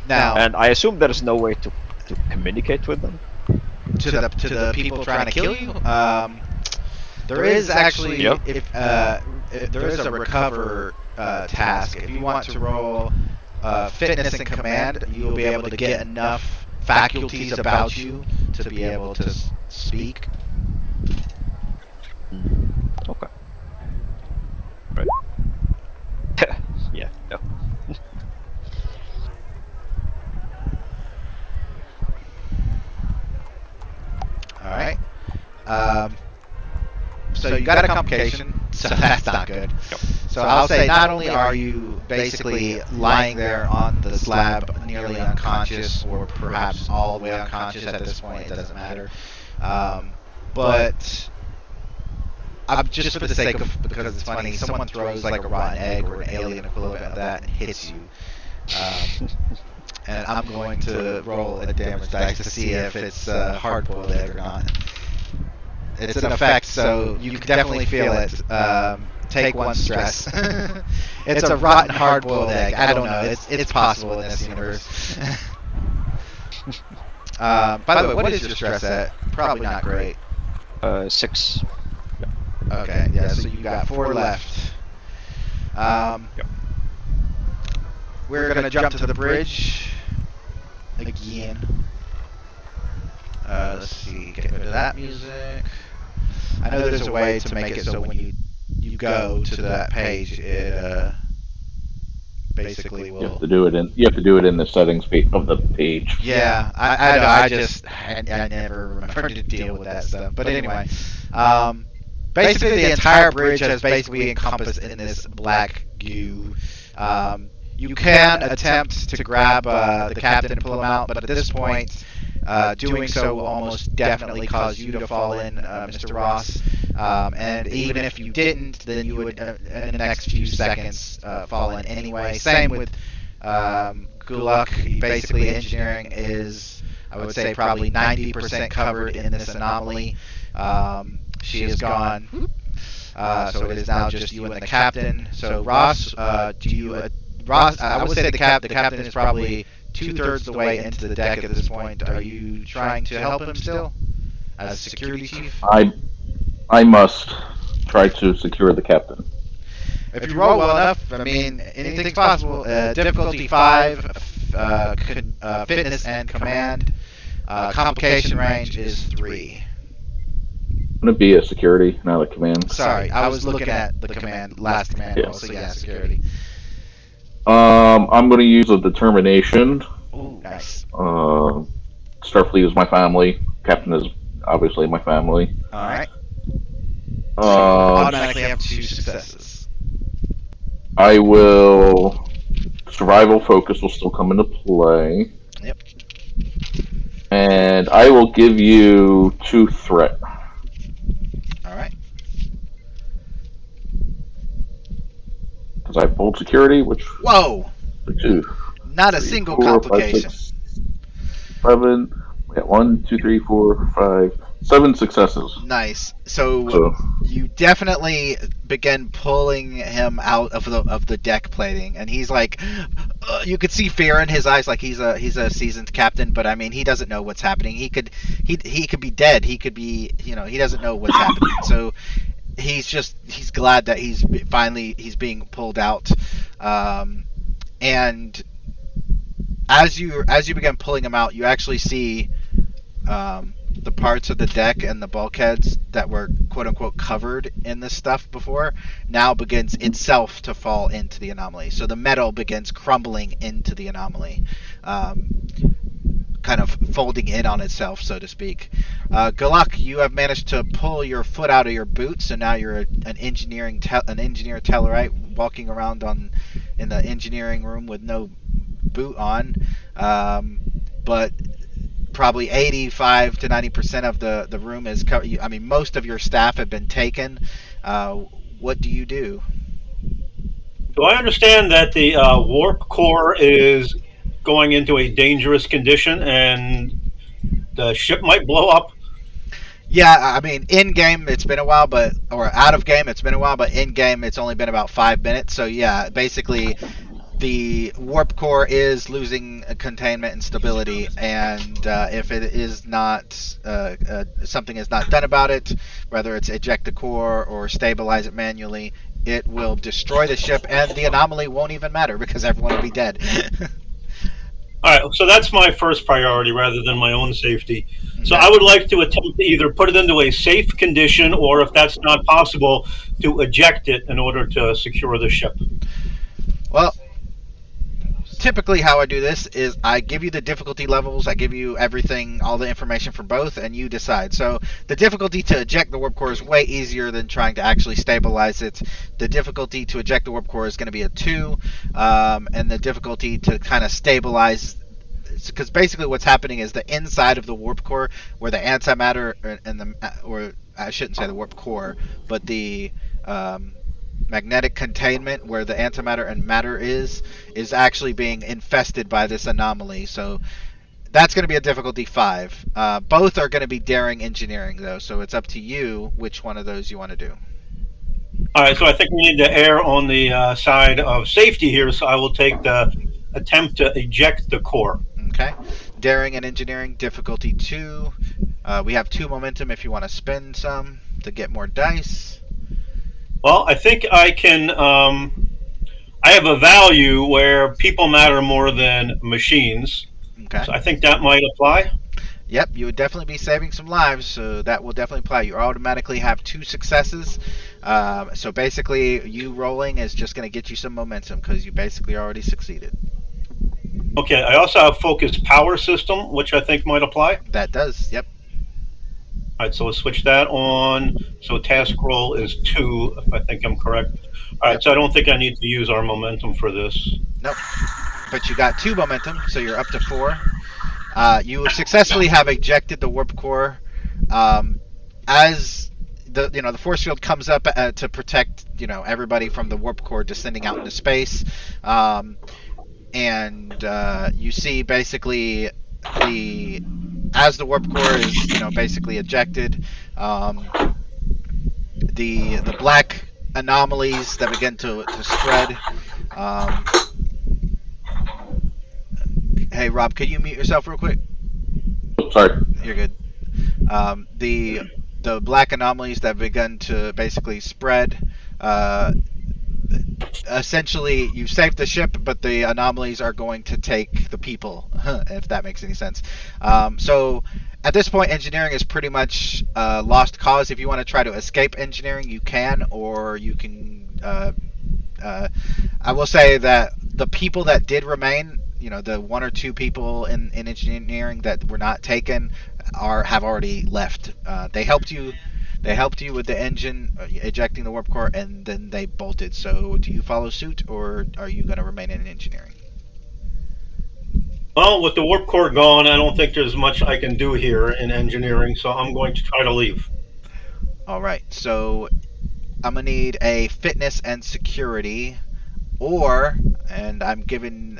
Now, And I assume there's no way to communicate with them. to the people trying to kill you, there is actually Yep. if there is a recover task. If you want to roll fitness and command, you'll be able to get enough faculties about you to be able to speak. Okay. Right. Yeah. No. All right. So you got a complication, so that's not good. So I'll say not only are you basically lying there on the slab nearly unconscious, or perhaps all the way unconscious at this point, it doesn't matter. But I'm just for the sake of, because it's funny, someone throws like a rotten egg or an alien equivalent of that and hits you. And I'm going to roll a damage dice to see if it's a hard-boiled egg or not. It's an effect, so you can definitely feel it. Take one stress. It's a rotten hard-boiled egg. I don't know. It's possible in this universe. By the way, what is your stress at? Probably not great. 6. Okay, yeah, so you got 4 left. We're going to jump to the bridge again. Let's see, get rid of that music. I know there's a way to make it so when you go to that page, it basically will. You have to do it in the settings of the page. Yeah, I never remembered to deal with that stuff. But anyway, basically the entire bridge is basically encompassed in this black goo. You can attempt to grab the captain and pull him out, but at this point, doing so will almost definitely cause you to fall in, Mr. Ross. And even if you didn't, then you would, in the next few seconds, fall in anyway. Same with Gulak. Basically, engineering is, I would say, probably 90% covered in this anomaly. She is gone. So it is now just you and the captain. So Ross, Ross, I would say the captain is probably 2/3 the way into the deck at this point. Are you trying to help him still as security chief? I must try to secure the captain. If you roll well enough, I mean, anything's possible. Difficulty 5, fitness and command. Complication range is 3. Wouldn't it be a security, not a command? Sorry, I was looking at the last command roll, so yeah, security. I'm going to use a determination. Ooh, nice. Starfleet is my family. Captain is obviously my family. Alright. So you automatically have 2 successes. I will... Survival focus will still come into play. Yep. And I will give you 2 threat. Alright. Because I have bold security, which... Whoa! 2. Not a single complication. 7. We got 1, 2, 3, 4, 5, 7 successes. Nice. So you definitely begin pulling him out of the deck plating, and he's like, you could see fear in his eyes, like he's a seasoned captain, but I mean he doesn't know what's happening. He could be dead. He could be, he doesn't know what's happening. So he's glad that he's being pulled out, and as you begin pulling him out, you actually see the parts of the deck and the bulkheads that were quote unquote covered in this stuff before now begins itself to fall into the anomaly. So the metal begins crumbling into the anomaly, kind of folding in on itself, so to speak. Gulak, you have managed to pull your foot out of your boot, so now you're an engineer Tellarite walking around in the engineering room with no boot on, but probably 85 to 90% of the room is covered. I mean, most of your staff have been taken. What do you do? Do I understand that the warp core is going into a dangerous condition and the ship might blow up? Yeah, I mean, in game it's been a while, or out of game it's been a while, but in game it's only been about 5 minutes. So yeah, basically the warp core is losing containment and stability, and if it is not something is not done about it, whether it's eject the core or stabilize it manually, it will destroy the ship, and the anomaly won't even matter because everyone will be dead. All right, so that's my first priority rather than my own safety. So Okay. I would like to attempt to either put it into a safe condition, or if that's not possible, to eject it in order to secure the ship. Well, typically how I do this is I give you the difficulty levels, I give you everything, all the information for both, and you decide. So the difficulty to eject the warp core is way easier than trying to actually stabilize it. The difficulty to eject the warp core is going to be a 2, and the difficulty to kind of stabilize, because basically what's happening is the inside of the warp core, where the antimatter and or I shouldn't say the warp core, but the magnetic containment where the antimatter and matter is actually being infested by this anomaly. So that's going to be a difficulty 5. Both are going to be daring engineering though, so it's up to you which one of those you want to do. All right, so I think we need to err on the side of safety here, so I will take the attempt to eject the core. Okay. Daring and engineering, difficulty 2. We have 2 momentum if you want to spend some to get more dice. Well, I think I can. I have a value where people matter more than machines. Okay. So I think that might apply. Yep, you would definitely be saving some lives, so that will definitely apply. You automatically have 2 successes. So basically, you rolling is just going to get you some momentum because you basically already succeeded. Okay, I also have focused power system, which I think might apply. That does, yep. All right, so we'll switch that on. So task roll is 2, if I think I'm correct. All right, Yep. so I don't think I need to use our momentum for this. Nope. But you got 2 momentum, so you're up to 4. You successfully have ejected the warp core. As the force field comes up to protect everybody from the warp core descending out into space, and you see basically as the warp core is basically ejected, the black anomalies that begin to spread. Hey Rob, could you mute yourself real quick? Sorry. You're good. The black anomalies that begun to basically spread. Essentially, you saved the ship, but the anomalies are going to take the people, if that makes any sense. So at this point, engineering is pretty much lost cause. If you want to try to escape engineering, you can, or you can. I will say that the people that did remain, the 1 or 2 people in engineering that were not taken, have already left. They helped you with the engine ejecting the warp core, and then they bolted. So do you follow suit, or are you going to remain in engineering? Well, with the warp core gone, I don't think there's much I can do here in engineering, so I'm going to try to leave. All right. So I'm going to need a fitness and security, and I'm giving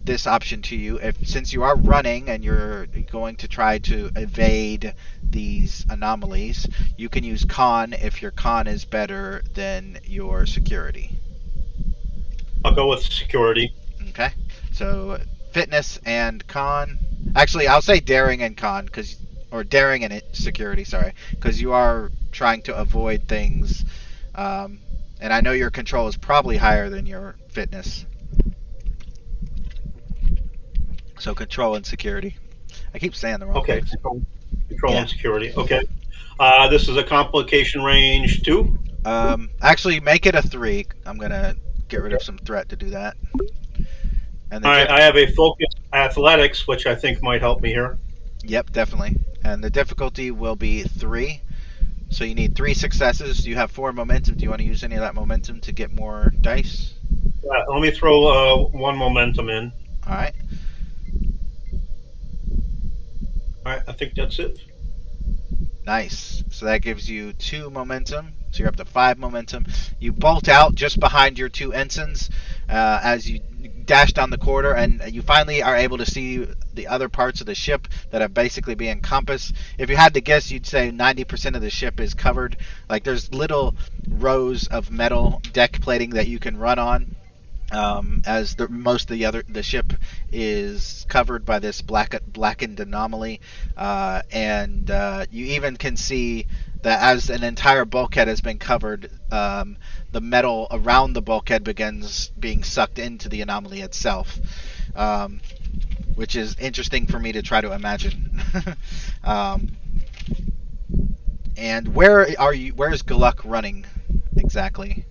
this option to you, since you are running and you're going to try to evade these anomalies, you can use con if your con is better than your security. I'll go with security. Okay, so fitness and con. Actually, I'll say daring and con, or daring and security, sorry, because you are trying to avoid things, and I know your control is probably higher than your fitness. So control and security. I keep saying the wrong Okay, things. control Yeah. and security. Okay. This is a complication range 2. Actually, make it a 3. I'm gonna get rid of some threat to do that. And All right, I have a focused athletics, which I think might help me here. Yep, definitely. And the difficulty will be 3. So you need 3 successes. You have 4 momentum. Do you want to use any of that momentum to get more dice? Let me throw 1 momentum in. All right. All right, I think that's it. Nice. So that gives you 2 momentum. So you're up to 5 momentum. You bolt out just behind your 2 ensigns as you dash down the corridor, and you finally are able to see the other parts of the ship that are basically being encompassed. If you had to guess, you'd say 90% of the ship is covered. Like there's little rows of metal deck plating that you can run on. As most of the ship is covered by this blackened anomaly, and you even can see that as an entire bulkhead has been covered, the metal around the bulkhead begins being sucked into the anomaly itself, which is interesting for me to try to imagine. And where are you? Where is Galuk running exactly?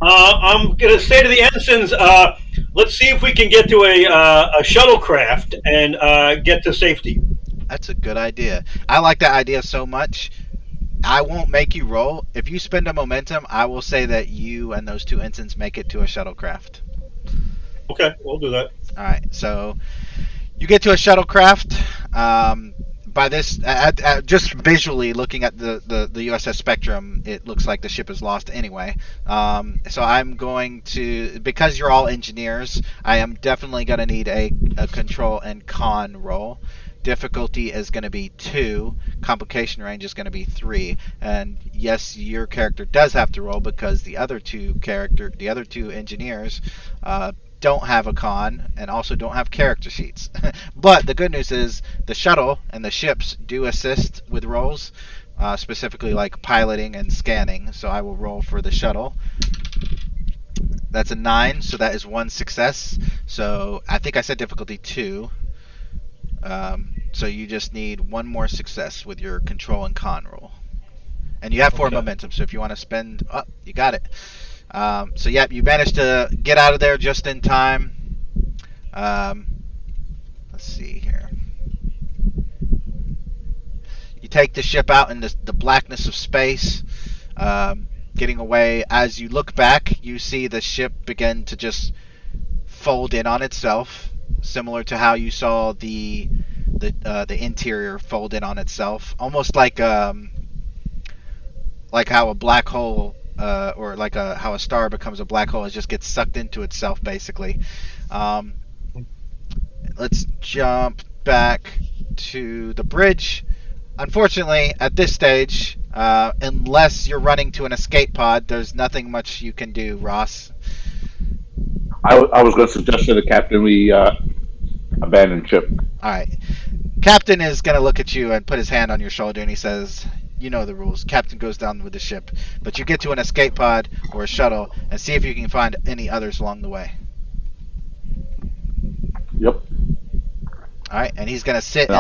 I'm going to say to the ensigns, let's see if we can get to a shuttlecraft and get to safety. That's a good idea. I like that idea so much. I won't make you roll. If you spend a momentum, I will say that you and those 2 ensigns make it to a shuttlecraft. Okay, we'll do that. All right. So you get to a shuttlecraft. By this, just visually looking at the USS Spectrum, it looks like the ship is lost anyway. So I'm going to, because you're all engineers, I am definitely going to need a control and con roll. Difficulty is going to be 2. Complication range is going to be 3. And yes, your character does have to roll because the other two engineers don't have a con and also don't have character sheets. But the good news is the shuttle and the ships do assist with rolls, specifically like piloting and scanning. So I will roll for the shuttle. That's a 9, so that is 1 success. So I think I said difficulty 2. So you just need 1 more success with your control and con roll. And you have 4 momentum, so if you want to spend... Oh, you got it. So yeah, you managed to get out of there just in time. Let's see here. You take the ship out in the blackness of space, getting away. As you look back, you see the ship begin to just fold in on itself, similar to how you saw the interior fold in on itself, almost like how a black hole. Or like how a star becomes a black hole, it just gets sucked into itself, basically. Let's jump back to the bridge. Unfortunately, at this stage, unless you're running to an escape pod, there's nothing much you can do, Ross. I was going to suggest to the captain we abandon ship. All right. Captain is going to look at you and put his hand on your shoulder, and he says... You know the rules. Captain goes down with the ship. But you get to an escape pod or a shuttle and see if you can find any others along the way. Yep. Alright, and he's going to sit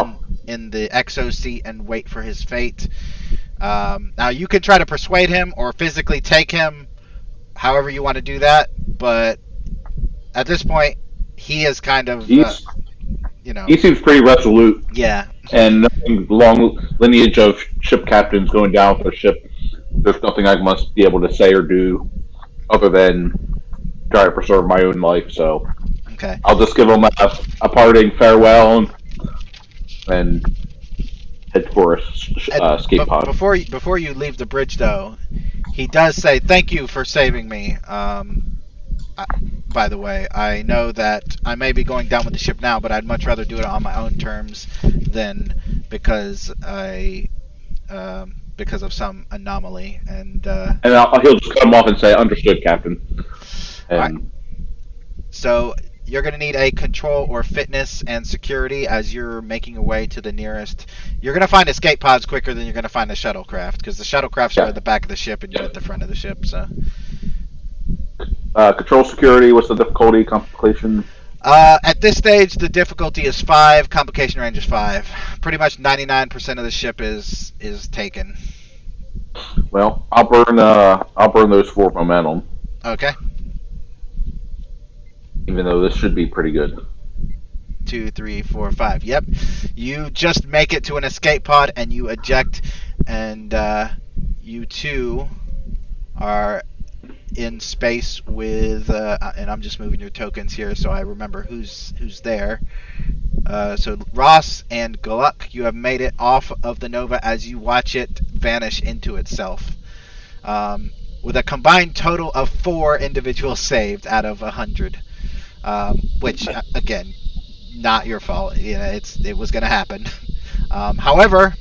in the exo seat and wait for his fate. Now, you can try to persuade him or physically take him, however you want to do that. But at this point, he is kind of... He seems pretty resolute. Yeah. And knowing the long lineage of ship captains going down with their ship, there's nothing I must be able to say or do other than try to preserve my own life. So okay. I'll just give him a parting farewell and head for a escape pod. Before you leave the bridge, though, he does say, "Thank you for saving me." By the way, I know that I may be going down with the ship now, but I'd much rather do it on my own terms than because of some anomaly. And he'll just cut him off and say, "Understood, Captain." And right. So you're going to need a control or fitness and security as you're making your way to the nearest. You're going to find escape pods quicker than you're going to find the shuttlecraft, because the shuttlecrafts are at the back of the ship and you're at the front of the ship. So. Control security, what's the difficulty, complication? At this stage, the difficulty is 5, complication range is 5. Pretty much 99% of the ship is taken. Well, I'll burn those 4 momentum. Okay. Even though this should be pretty good. 2, 3, 4, 5. Yep. You just make it to an escape pod and you eject, and you two are in space with, and I'm just moving your tokens here so I remember who's there. So Ross and Gluck, you have made it off of the Nova as you watch it vanish into itself. With a combined total of 4 individuals saved out of 100. Which, again, not your fault. You know, it was going to happen. However,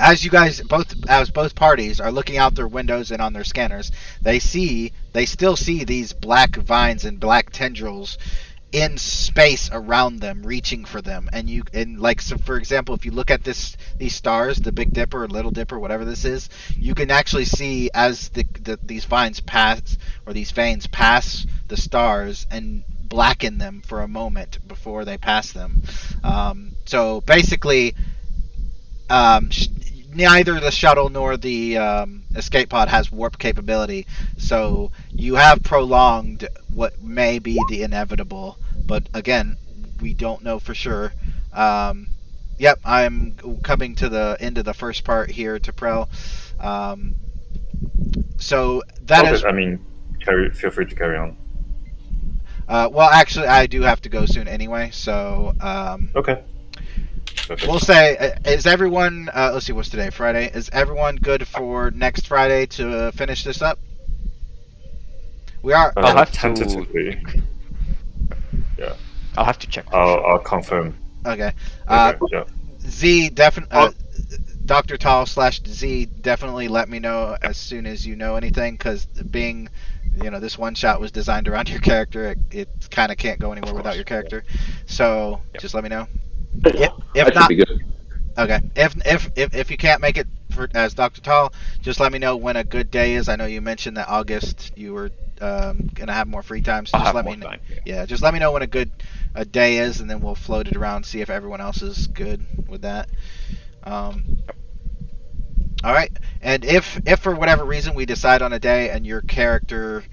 as you guys both parties are looking out their windows and on their scanners, they still see these black vines and black tendrils in space around them, reaching for them. So for example, if you look at these stars, the Big Dipper or Little Dipper, whatever this is, you can actually see as these vines pass, or these veins pass the stars and blacken them for a moment before they pass them. So basically, neither the shuttle nor the escape pod has warp capability, so you have prolonged what may be the inevitable, but again, we don't know for sure. Yep, I'm coming to the end of the first part here to Prel. So that is... I mean, feel free to carry on. Well, actually, I do have to go soon anyway, so... Okay. Perfect. We'll say, is everyone... let's see, what's today? Friday? Is everyone good for next Friday to finish this up? We are... I'll have tentatively. Yeah. I'll have to check. I'll confirm. Okay. Yeah. Z, definitely... Dr. Tall / Z, definitely let me know as soon as you know anything, because being... this one shot was designed around your character. It kind of can't go anywhere without your character. So, just let me know. If not, be good. Okay. If you can't make it as Dr. Tall, just let me know when a good day is. I know you mentioned that August you were gonna have more free time, so just let me know. Time, yeah, just let me know when a day is, and then we'll float it around, see if everyone else is good with that. All right. And if for whatever reason we decide on a day and your character,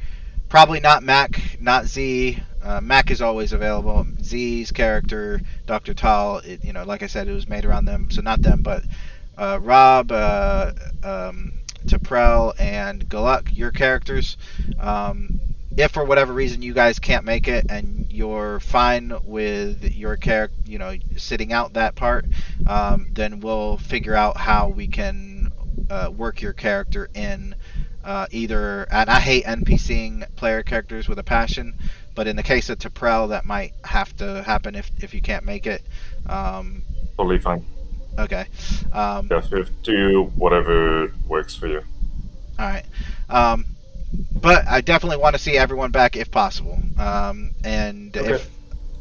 probably not Mac, not Z. Mac is always available. Z's character, Dr. Tall, like I said, it was made around them, so not them, but Rob, Taprel, and Gluck, your characters. If for whatever reason you guys can't make it and you're fine with your character, sitting out that part, then we'll figure out how we can work your character in either. And I hate NPCing player characters with a passion, but in the case of Taprel, that might have to happen if you can't make it. Totally fine. Okay. Yeah, do whatever works for you. All right. But I definitely want to see everyone back if possible. And okay.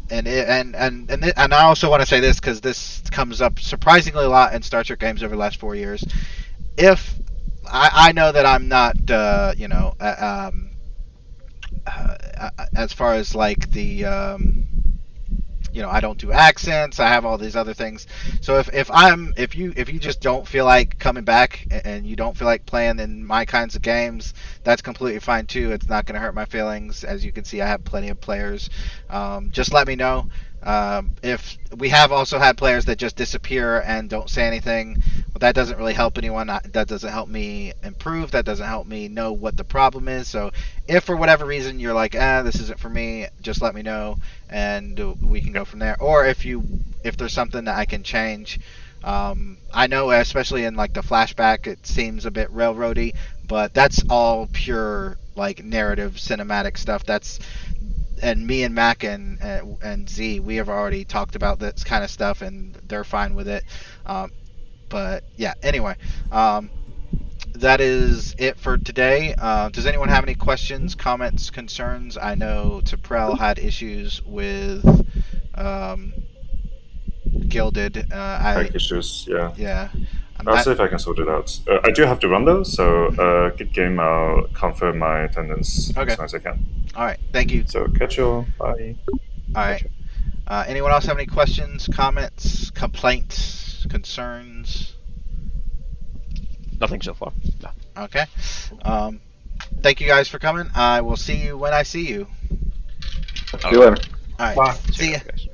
And I also want to say this because this comes up surprisingly a lot in Star Trek games over the last 4 years. If I know that I'm not, as far as like the, I don't do accents. I have all these other things. So if you just don't feel like coming back and you don't feel like playing in my kinds of games, that's completely fine too. It's not going to hurt my feelings. As you can see, I have plenty of players. Just let me know. If we have also had players that just disappear and don't say anything, well, that doesn't really help anyone. That doesn't help me improve. That doesn't help me know what the problem is. So if for whatever reason you're like, this isn't for me, just let me know and we can go from there. Or if there's something that I can change. I know, especially in like the flashback, it seems a bit railroady, but that's all pure like narrative cinematic stuff. And me and Mac and Z, we have already talked about this kind of stuff, and they're fine with it. But yeah, anyway, that is it for today. Does anyone have any questions, comments, concerns? I know Taprel had issues with Gilded. Issues, yeah. Yeah. I'll see if I can sort it out. I do have to run though, so good game. I'll confirm my attendance as soon as I can. All right, thank you. So catch you all. Bye. All right. Anyone else have any questions, comments, complaints, concerns? Nothing so far. No. Okay. Thank you guys for coming. I will see you when I see you. See you later. All right. Bye. See ya. Guys.